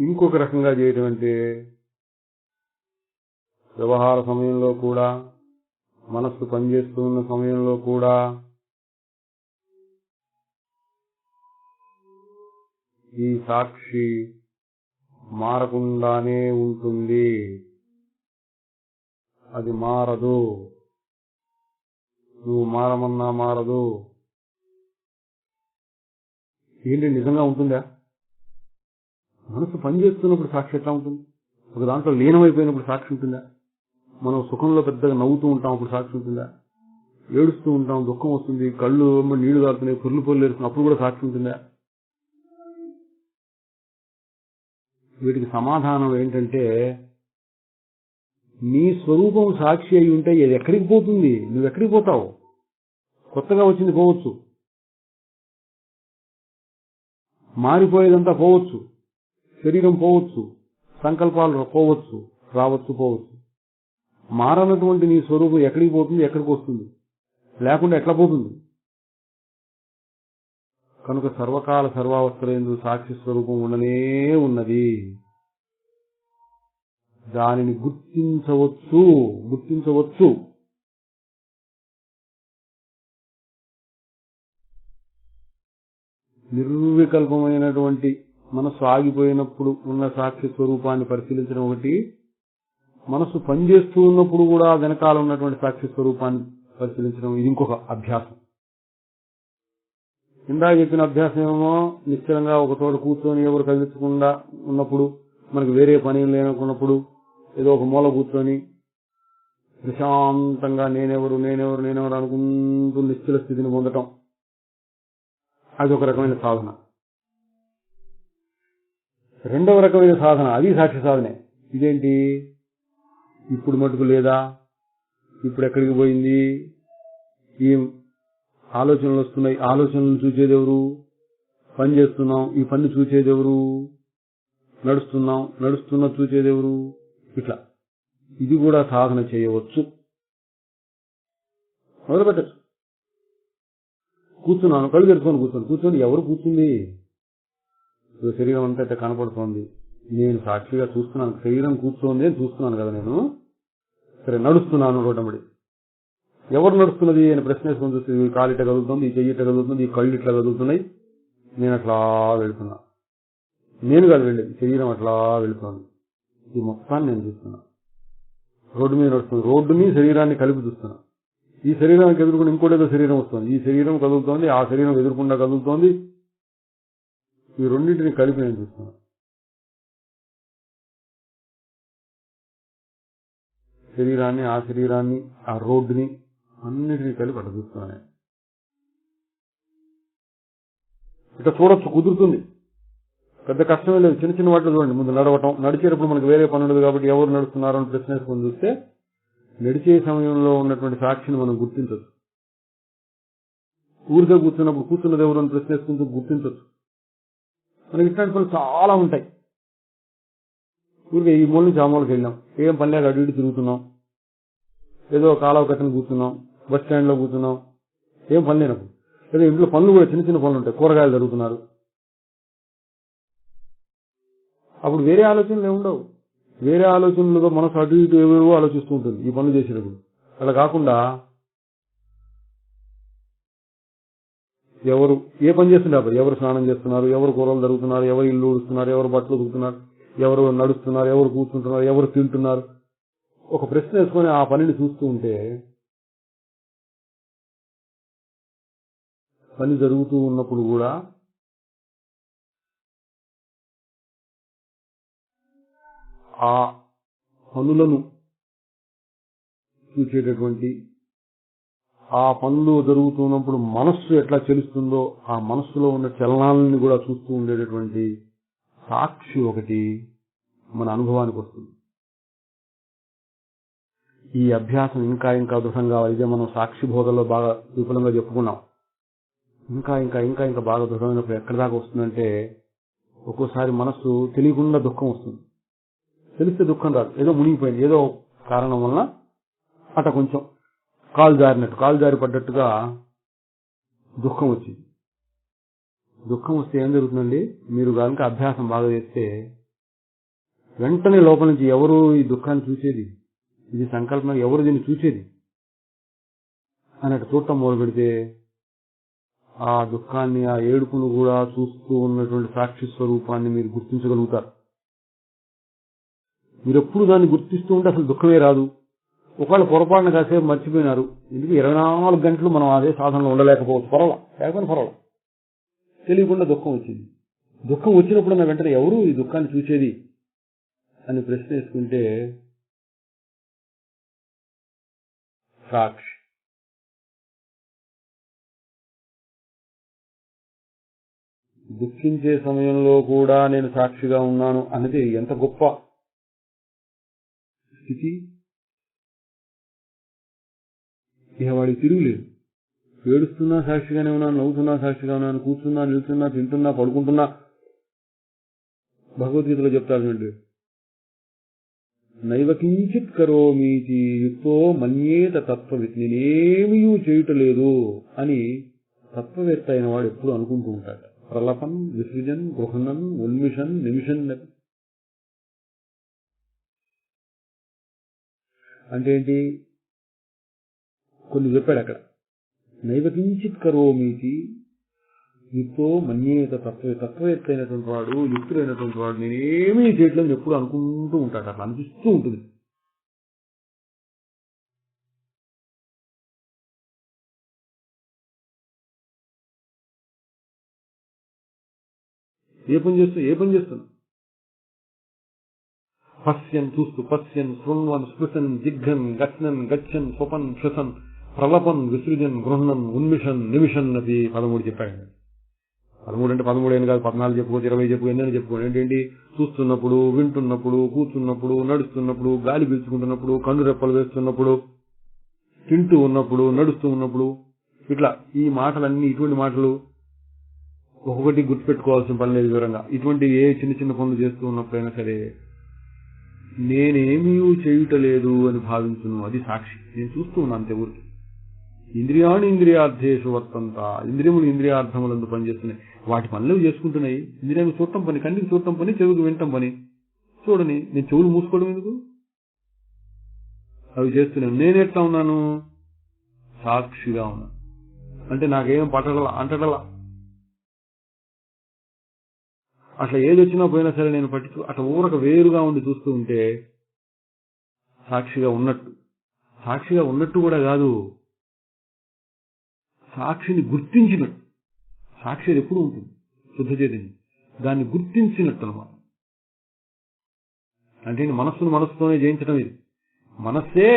ఇంకొక రకంగా చేయటం అంటే వ్యవహార సమయంలో కూడా, మనస్సు పనిచేస్తూ ఉన్న సమయంలో కూడా ఈ సాక్షి మారకుండానే ఉంటుంది. అది మారదు. నువ్వు మారమన్నా మారదు. ఏంటి నిజంగా ఉంటుందా? మనసు పనిచేస్తున్నప్పుడు సాక్షి ఎట్లా ఉంటుంది? ఒక దాంట్లో లీనమైపోయినప్పుడు సాక్షి ఉంటుందా? మనం సుఖంలో పెద్దగా నవ్వుతూ ఉంటాం, అప్పుడు సాక్షి ఉంటుందా? ఏడుస్తూ ఉంటాం, దుఃఖం వస్తుంది, కళ్ళు నీళ్లు కారుతున్నాయి, పొర్లు ఏడుస్తున్నాయి, అప్పుడు కూడా సాక్షి ఉంటుందా? వీటికి సమాధానం ఏంటంటే, నీ స్వరూపం సాక్షి అయి ఉంటే ఇది ఎక్కడికి పోతుంది? నువ్వు ఎక్కడికి పోతావు? కొత్తగా వచ్చింది పోవచ్చు, మారిపోయేదంతా పోవచ్చు, శరీరం పోవచ్చు, సంకల్పాలు పోవచ్చు, పోవచ్చు. మారనటువంటి నీ స్వరూపం ఎక్కడికి పోతుంది? ఎక్కడికి వస్తుంది? లేకుండా ఎట్లా పోతుంది? కనుక సర్వకాల సర్వావస్థలందు సాక్షి స్వరూపం ఉండనే ఉన్నది. దానిని గుర్తించవచ్చు. నిర్వికల్పమైనటువంటి మనస్సు ఆగిపోయినప్పుడు ఉన్న సాక్షి స్వరూపాన్ని పరిశీలించడం ఒకటి, మనస్సు పనిచేస్తూ ఉన్నప్పుడు కూడా వెనకాల ఉన్నటువంటి సాక్షి స్వరూపాన్ని పరిశీలించడం ఇది ఇంకొక అభ్యాసం. ఇందాక చెప్పిన అభ్యాసం ఏమో నిశ్చలంగా ఒక చోట కూర్చొని ఎవరు కదిలించకుండా ఉన్నప్పుడు, మనకు వేరే పని లేనకున్నప్పుడు ఏదో ఒక మూల కూర్చొని ప్రశాంతంగా నేనెవరు అనుకుంటూ నిశ్చల స్థితిని పొందటం, అది ఒక రకమైన సాధన. రెండవ రకమైన సాధన, అది సాక్షి సాధనే. ఇదేంటి? ఇప్పుడు మటుకు లేదా, ఇప్పుడు ఎక్కడికి పోయింది, ఈ ఆలోచనలు వస్తున్నాయి, ఆలోచనలు చూసేదెవరు, పని చేస్తున్నాం, ఈ పని చూసేదెవరు, నడుస్తున్నా చూసేదెవరు, ఇట్లా ఇది కూడా సాధన చేయవచ్చు. మొదలుపెట్టచ్చు. కూర్చున్నాను, కళ్ళు తెరుచుకొని కూర్చొని ఎవరు కూర్చుంది? శరీరం అంతా అయితే కనపడుతోంది, నేను సాక్షిగా చూస్తున్నాను, శరీరం కూర్చోంది అని చూస్తున్నాను కదా నేను. సరే, నడుస్తున్నాను రోడ్డమ్మడి, ఎవరు నడుస్తున్నది అని ప్రశ్న వేసుకొని చూస్తే ఈ కాలు ఇట్లా కదులుతుంది, ఈ చెయ్యి ఇట్లా కదులుతుంది, ఈ కళ్ళు ఇట్లా కదులుతున్నాయి, నేను అట్లా వెళ్తున్నా. నేను కాదు వెళ్ళేది, శరీరం అట్లా వెళుతోంది. ఈ మొత్తాన్ని నేను చూస్తున్నా. రోడ్డు మీద నడుస్తుంది, రోడ్డుని శరీరాన్ని కలిపి చూస్తున్నా. ఈ శరీరానికి ఎదుర్కొంటే ఇంకోటేదో శరీరం వస్తుంది, ఈ శరీరం కదులుతోంది, ఆ శరీరం ఎదుర్కొండా కదులుతోంది, ఈ రెండింటిని కలిపి నేను చూస్తున్నా. శరీరాన్ని, ఆ శరీరాన్ని, ఆ రోడ్డుని అన్నిటినీ కలిపి అట్లా చూస్తున్నాను. ఇట్లా చూడొచ్చు, కుదురుతుంది, పెద్ద కష్టమే లేదు. చిన్న చిన్న వాటిలో చూడండి, ముందు నడవటం, నడిచేటప్పుడు మనకు వేరే పని ఉండదు కాబట్టి ఎవరు నడుస్తున్నారో అని ప్రశ్న వేసుకొని చూస్తే నడిచే సమయంలో ఉన్నటువంటి సాక్షిని మనం గుర్తించవచ్చు. ఊరిగా కూర్చున్నప్పుడు కూర్చున్నది ఎవరు అని ప్రశ్న వేసుకుంటూ గుర్తించవచ్చు. మనకి ఇట్లాంటి పనులు చాలా ఉంటాయి. ఊరిగా ఈ మూల నుంచి ఆ మూలకి వెళ్ళాం, ఏం పని లేక అటు ఇటు తిరుగుతున్నాం, ఏదో కాలువ కట్టని కూర్చున్నాం, బస్ స్టాండ్ లో కూర్చున్నాం, ఏం పని లేనప్పుడు. ఏదో ఇంట్లో పనులు కూడా చిన్న చిన్న పనులు ఉంటాయి, కూరగాయలు జరుగుతున్నారు, అప్పుడు వేరే ఆలోచనలు ఏముండవు. వేరే ఆలోచనలుగా మనసు అటు ఇటు ఎవరో ఆలోచిస్తూ ఉంటుంది ఈ పనులు చేసేటప్పుడు. అలా కాకుండా ఎవరు ఏ పని చేస్తున్నారు, ఎవరు స్నానం చేస్తున్నారు, ఎవరు కూరలు జరుగుతున్నారు, ఎవరు ఇల్లు ఊడుస్తున్నారు, ఎవరు బట్టలు ఉతుకుతున్నారు, ఎవరు నడుస్తున్నారు, ఎవరు కూర్చుంటున్నారు, ఎవరు తింటున్నారు, ఒక ప్రశ్న వేసుకొని ఆ పనిని చూస్తూ ఉంటే పని జరుగుతూ ఉన్నప్పుడు కూడా ఆ పనులను చూసేటటువంటి, ఆ పనులు జరుగుతున్నప్పుడు మనస్సు ఎట్లా చెలుస్తుందో ఆ మనస్సులో ఉన్న చలనాలని కూడా చూస్తూ ఉండేటటువంటి సాక్షి ఒకటి మన అనుభవానికి వస్తుంది. ఈ అభ్యాసం ఇంకా ఇంకా దృఢంగా అయితే మనం సాక్షి బోధలో బాగా విపులంగా చెప్పుకున్నాం. ఇంకా ఇంకా ఇంకా ఇంకా బాగా దృఢమైనప్పుడు ఎక్కడి దాకా వస్తుందంటే ఒక్కోసారి మనస్సు తెలియకుండా దుఃఖం వస్తుంది. తెలిస్తే దుఃఖం రాదు, ఏదో మునిగిపోయింది, ఏదో కారణం వలన అట కొంచెం కాలు జారి పడ్డట్టుగా దుఃఖం వచ్చింది. దుఃఖం వస్తే ఏం జరుగుతుందండి, మీరు కనుక అభ్యాసం బాగా చేస్తే వెంటనే లోపల నుంచి ఎవరు ఈ దుఃఖాన్ని చూసేది, ఇది సంకల్పం, ఎవరు దీన్ని చూసేది అన్నట్టు చూడటం మొదలు పెడితే ఆ దుఃఖాన్ని, ఆ ఏడుపును కూడా చూస్తూ ఉన్నటువంటి సాక్షి స్వరూపాన్ని మీరు గుర్తించగలుగుతారు. మీరు ఎప్పుడు దాన్ని గుర్తిస్తూ ఉంటే అసలు దుఃఖమే రాదు. ఒకవేళ పొరపాటున కాసేపు మర్చిపోయినారు, ఎందుకు 24 గంటలు మనం అదే సాధనలో ఉండలేకపోవచ్చు, పర్వాలా తెలియకుండా దుఃఖం వచ్చింది. దుఃఖం వచ్చినప్పుడు నా వెంటనే ఎవరు ఈ దుఃఖాన్ని చూసేది అని ప్రశ్న వేసుకుంటే సాక్షి. దుఃఖించే సమయంలో కూడా నేను సాక్షిగా ఉన్నాను అనేది ఎంత గొప్ప స్థితి. ఇక వాడికి తిరుగులేదు. ఏడుస్తున్నా సాక్షిగానే ఉన్నాను, నవ్వుతున్నా సాక్షిగా ఉన్నాను, కూర్చున్నా, నిల్చున్నా, తింటున్నా, పడుకుంటున్నా. భగవద్గీతలో చెప్తాడు, నైవ కించిత్ కరోమీతి యుక్తో మన్యేత తత్వవిత్, నేనేమీ చేయటలేదు అని తత్వవేత్త అయిన వాడు ఎప్పుడు అనుకుంటూ ఉంటాడు. ప్రలపన్ విసృజన్ గృహణన్ ఉన్మిషన్ నిమిషన్ అంటే ఏంటి, కొన్ని చెప్పాడు అక్కడ. నైవ కించిత్ కరోమీతి యుక్తో మన్యేత తత్వవేత్త అయినటువంటి వాడు, యుక్తుడైనటువంటి వాడు నేనేమీ చేయట్లేదు ఎప్పుడు అనుకుంటూ ఉంటాడు. అట్లా అనిపిస్తూ ఉంటుంది. ఏ పని చేస్తున్నా పశ్యన్ చూస్తూ, పశ్యన్ శృణ్వన్ స్పృశన్ జిఘ్రన్ గచ్చన్ గచ్చన్ స్వపన్ శ్వసన్ ప్రలపన్ విసృజన్ గృహణన్ ఉన్మిషన్ నిమిషన్ అది 13 చెప్పాడు. 13 అంటే 13 ఏం కాదు, 14 చెప్పుకోవచ్చు, 20 చెప్పుకో, ఎన్నైనా చెప్పుకోండి. ఏంటి, చూస్తున్నప్పుడు, వింటున్నప్పుడు, కూర్చున్నప్పుడు, నడుస్తున్నప్పుడు, గాలి పీల్చుకుంటున్నప్పుడు, కన్ను రెప్పలు వేస్తున్నప్పుడు, తింటూ ఉన్నప్పుడు, నడుస్తూ ఉన్నప్పుడు, ఇట్లా ఈ మాటలన్నీ, ఇటువంటి మాటలు ఒక్కొక్కటి గుర్తుపెట్టుకోవాల్సిన పని లేదు వివరంగా. ఇటువంటి ఏ చిన్న చిన్న పనులు చేస్తూ ఉన్నప్పుడైనా సరే నేనేమీ చేయుటలేదు అని భావించును, అది సాక్షి. నేను చూస్తూ ఉన్నా అంతే ఊరికి. ఇంద్రియాణి ఇంద్రియార్థేషు వర్తంత, ఇంద్రియములు ఇంద్రియార్థములందు పనిచేస్తున్నాయి, వాటి పనులు చేసుకుంటున్నాయి. ఇంద్రియాన్ని చూడటం పని, కంటికి చూడటం పని, చెవుకు వినటం పని. చూడని నేను చెవులు మూసుకోవడం ఎందుకు, అవి చేస్తున్నాను. నేను ఎట్లా ఉన్నాను, సాక్షిగా ఉన్నాను. అంటే నాకేం అంటడలా. అట్లా ఏది వచ్చినా పోయినా సరే నేను అట్లా ఊరక వేరుగా ఉండి చూస్తూ ఉంటే సాక్షిగా ఉన్నట్టు కూడా కాదు, సాక్షిని గుర్తించినట్టు. సాక్షి అది ఎప్పుడు ఉంటుంది, శుద్ధ చైతన్యం, దాన్ని గుర్తించినట్టు అన్నమాట. అంటే మనస్సుతోనే జయించడం. ఇది మనస్సే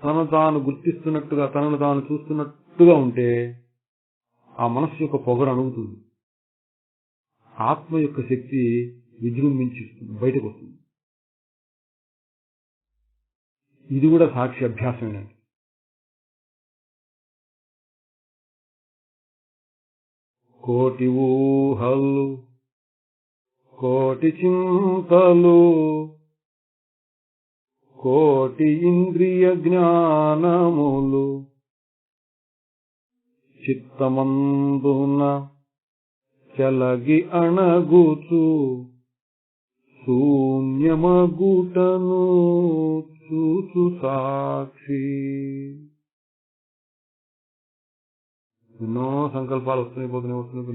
తనను తాను గుర్తిస్తున్నట్టుగా, తనను తాను చూస్తున్నట్టుగా ఉంటే ఆ మనస్సు యొక్క పొగరు అణుగుతుంది, ఆత్మ యొక్క శక్తి విజృంభించి బయటకు వస్తుంది. ఇది కూడా సాక్షి అభ్యాసమేనండి. కోటి ఊహలు, కోటి చింతలు, కోటి ఇంద్రియ జ్ఞానములు చిత్తమందున చలగి అణగుచు శూన్యమగుటను చూచు సాక్షి. ఎన్నో సంకల్పాలు వస్తున్నాయి,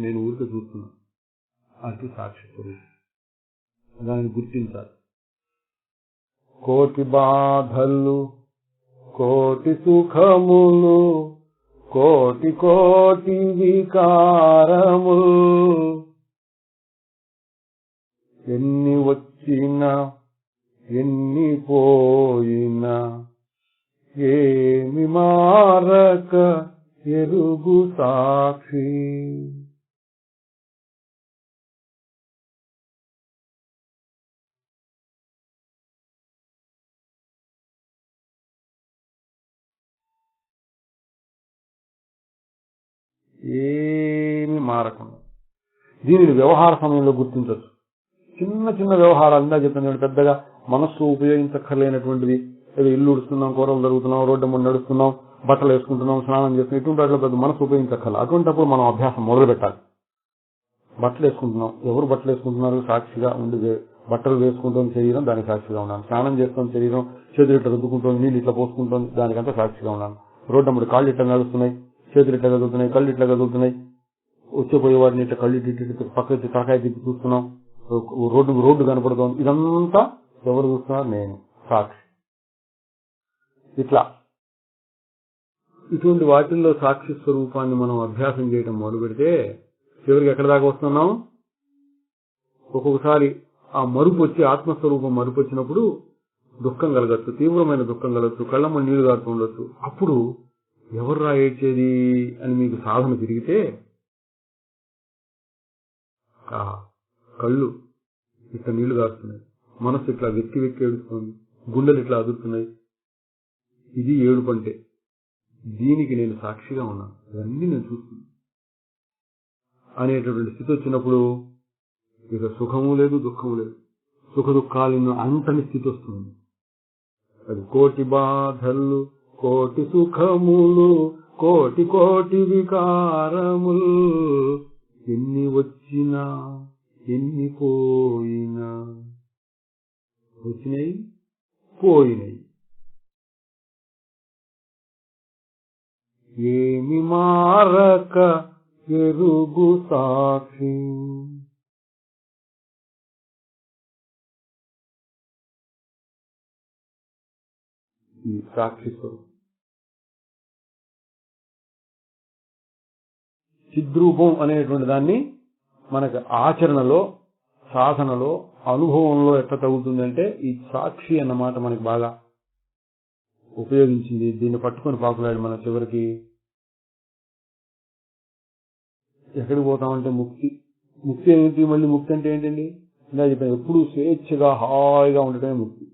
నేను ఊరికే చూస్తున్నా, అది సాక్షి స్వరూపం. దాన్ని గుర్తించాలి. కోటి బాధలు, కోటి సుఖములు, కోటి కోటి వికారములు ఎన్ని వచ్చినా ఎన్ని పోయినా ఏమి మారక ఎరుగు సాక్షి. ఏమి మారకుండా దీనిని వ్యవహార సమయంలో గుర్తించవచ్చు. చిన్న చిన్న వ్యవహారాలు ఇందా చెప్పిన పెద్దగా మనస్సు ఉపయోగించక్కర్లేనటువంటిది. ఏదో ఇల్లు ఉడుస్తున్నాం, కూరలు జరుగుతున్నాం, రోడ్డు ముందు నడుస్తున్నాం, బట్టలు వేసుకుంటున్నాం, స్నానం చేస్తున్నాం, ఇటువంటి వాటిలో పెద్ద మనస్సు ఉపయోగించక్కర్లేదు. అటువంటిప్పుడు మనం అభ్యాసం మొదలు పెట్టాలి. బట్టలు వేసుకుంటున్నాం, ఎవరు బట్టలు వేసుకుంటున్నారు సాక్షిగా ఉండి, బట్టలు వేసుకుంటుంది శరీరం, దానికి సాక్షిగా ఉన్నాను. స్నానం చేస్తుంది శరీరం, చేతులు ఇట్లా రుద్దుకుంటుంది, నీళ్ళు ఇట్లా పోసుకుంటుంది, దానికంతా సాక్షిగా ఉన్నాను. రోడ్డు అప్పుడు కాళ్ళు ఇట్లా నడుస్తున్నాయి, చేతులు ఇట్లా కదులుతున్నాయి, కళ్ళు ఇట్లా కదులుతున్నాయి, వచ్చేపోయే వాడిని ఇట్లా కళ్ళు ఇటు పక్కకి తలకాయ తిప్పి చూస్తున్నాం, రోడ్డు కనపడుతోంది, ఇదంతా ఎవరు చూస్తున్నారు? నేను, సాక్షి. ఇట్లా ఇటువంటి వాటిల్లో సాక్షి స్వరూపాన్ని మనం అభ్యాసం చేయడం మొదలు పెడితే చివరికి ఎక్కడి దాకా వస్తున్నాం? ఒక్కొక్కసారి ఆ మరుపు వచ్చి, ఆత్మస్వరూపం మరుపు వచ్చినప్పుడు దుఃఖం కలగచ్చు, తీవ్రమైన దుఃఖం కలగచ్చు, కళ్ళమ్మ నీళ్లు కారుతూ ఉండొచ్చు. అప్పుడు ఎవరు రాయేడ్చేది అని మీకు సాధన తిరిగితే కళ్ళు ఇట్లా నీళ్లు కారుతున్నాయి, మనసు ఇట్లా వెక్కి వెక్కి ఏడుస్తుంది, గుండెలు ఇట్లా అదురుతున్నాయి, ఇది ఏడుపు అంటే. దీనికి నేను సాక్షిగా ఉన్నాను, ఇవన్నీ నేను చూస్తున్నాను అనేటటువంటి స్థితి వచ్చినప్పుడు ఇక సుఖము లేదు, దుఃఖము లేదు, సుఖ దుఃఖాలను అంతని స్థితి వస్తుంది. అది కోటి బాధలు, కోటి సుఖములు, కోటి కోటి వికారములు, ఎన్ని వచ్చినా ఎన్ని పోయినా, వచ్చినాయి పోయినాయి, ఏమి మారక ఎరుగు సాక్షి. ఈ సాక్షి స్వరూపం చిద్రూపం అనేటువంటి దాన్ని మనకు ఆచరణలో, సాధనలో, అనుభవంలో ఎట్లా తగ్గుతుందంటే ఈ సాక్షి అన్నమాట మనకి బాగా ఉపయోగించింది. దీన్ని పట్టుకొని పాకులాడి మన చివరికి ఎక్కడికి పోతామంటే ముక్తి. ముక్తి ఏంటి? మళ్ళీ ముక్తి అంటే ఏంటండి? ఇలా చెప్పాను, ఎప్పుడు స్వేచ్ఛగా హాయిగా ఉండటమే ముక్తి.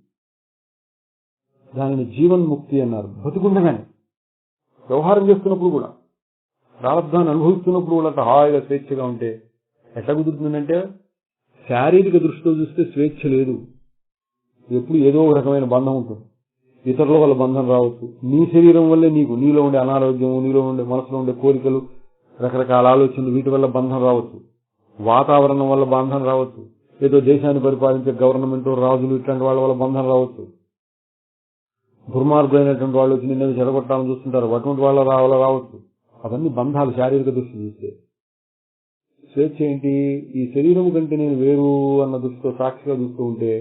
దానిని జీవన్ముక్తి అన్నారు. బతుకుండగానే వ్యవహారం చేస్తున్నప్పుడు కూడా, ప్రారంధాన్ని అనుభవిస్తున్నప్పుడు కూడా అంత హాయిగా స్వేచ్ఛగా ఉంటే ఎట్లా కుదురుతుందంటే, శారీరక దృష్టితో చూస్తే స్వేచ్ఛ లేదు, ఎప్పుడు ఏదో ఒక రకమైన బంధం ఉంటుంది. ఇతరుల వల్ల బంధం రావచ్చు, నీ శరీరం వల్లే నీలో ఉండే అనారోగ్యం, నీలో ఉండే మనసులో ఉండే కోరికలు, రకరకాల ఆలోచనలు, వీటి వల్ల బంధం రావచ్చు. వాతావరణం వల్ల బంధం రావచ్చు, ఏదో దేశాన్ని పరిపాలించే గవర్నమెంట్, రాజులు, ఇట్లాంటి వాళ్ళ వల్ల బంధం రావచ్చు. దుర్మార్గులైనటువంటి వాళ్ళు వచ్చి నిన్న చెడగొట్టాలని చూస్తుంటారు, అటువంటి వాళ్ళ రావచ్చు. అవన్నీ బంధాలు శారీరక దృష్టి చూస్తే. స్వేచ్ఛ ఏంటి? ఈ శరీరం కంటే నేను వేరు అన్న దృష్టితో సాక్షిగా చూస్తూ ఉంటే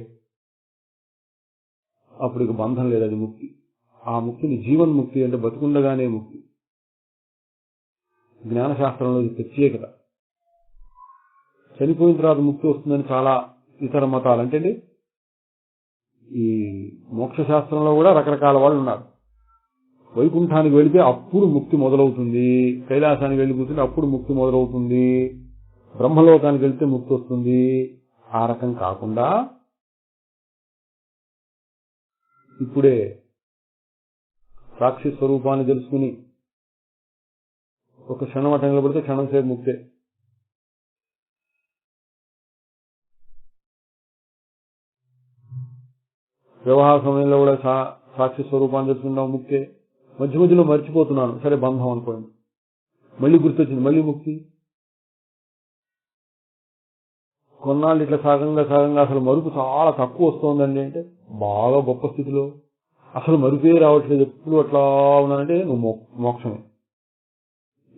అప్పుడు ఇక బంధం లేదు, అది ముక్తి. ఆ ముక్తిని జీవన్ముక్తి అంటే బతుకుండగానే ముక్తి. జ్ఞానశాస్త్రంలో ఇది ప్రత్యేకత. చనిపోయిన తర్వాత ముక్తి వస్తుందని చాలా ఇతర మతాలు అంటే, ఈ మోక్ష శాస్త్రంలో కూడా రకరకాల వాళ్ళు ఉన్నారు. వైకుంఠానికి వెళితే అప్పుడు ముక్తి మొదలవుతుంది, కైలాసానికి వెళ్ళి కూర్చుంటే అప్పుడు ముక్తి మొదలవుతుంది, బ్రహ్మలోకానికి వెళ్తే ముక్తి వస్తుంది. ఆ రకం కాకుండా ఇప్పుడే సాక్షి స్వరూపాన్ని తెలుసుకుని ఒక క్షణం అట్ట నిలబడితే క్షణం సేపు ముక్తే. వ్యవహార సమయంలో కూడా సాక్షి స్వరూపాన్ని తెలుసుకున్నాం, ముక్తే. మధ్య మధ్యలో మర్చిపోతున్నాను, సరే బంధం అనుకోండి, మళ్ళీ గుర్తొచ్చింది, మళ్ళీ ముక్తి. కొన్నాళ్ళు ఇట్లా సాగంగా అసలు మరుపు చాలా తక్కువ వస్తుందండి అంటే బాగా గొప్ప స్థితిలో, అసలు మరుపే రావట్లేదు, ఎప్పుడు అట్లా ఉన్నానంటే నువ్వు మోక్షమే,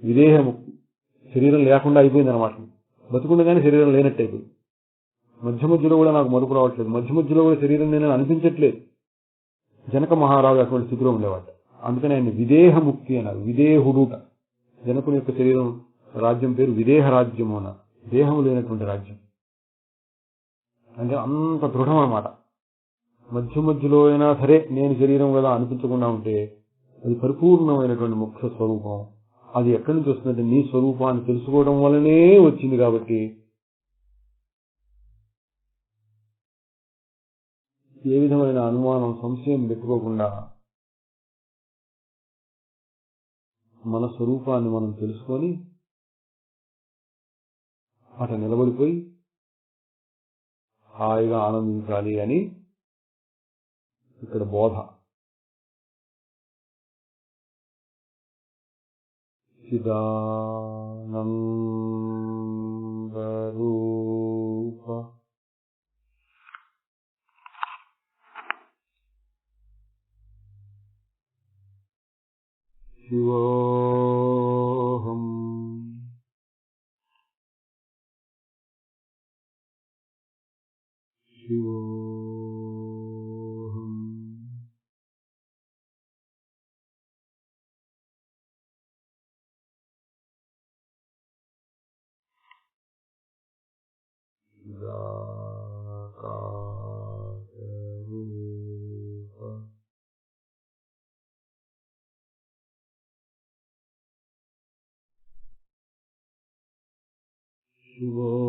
విదేహ ముక్తి. శరీరం లేకుండా అయిపోయింది అనమాట, బతుకుండగానే శరీరం లేనట్టు అయిపోయింది. మధ్య మధ్యలో కూడా నాకు మరుపు రావట్లేదు, మధ్య మధ్యలో కూడా శరీరం నేను అనిపించట్లేదు. జనక మహారాజు అటువంటి స్థితిలో ఉండేవాడు, అందుకని ఆయన విదేహ ముక్తి అన్నారు. విదేహుడుట, జనకుని యొక్క శరీరం రాజ్యం పేరు విదేహ రాజ్యము అన్నారు, దేహం లేనటువంటి రాజ్యం. అంటే అంత దృఢం అన్నమాట. మధ్య మధ్యలో అయినా సరే నేను శరీరం కదా అనిపించకుండా ఉంటే అది పరిపూర్ణమైనటువంటి ముఖ్య స్వరూపం. అది ఎక్కడి నుంచి వస్తుందంటే నీ స్వరూపాన్ని తెలుసుకోవడం వల్లనే వచ్చింది. కాబట్టి ఏ విధమైన అనుమానం సంశయం పెట్టుకోకుండా మన స్వరూపాన్ని మనం తెలుసుకొని అట నిలబడిపోయి హాయిగా ఆనందించాలి అని ఇక్కడ బోధ. చిదానందరూప శివోహం శివోహం చిదాకాశరూప శివో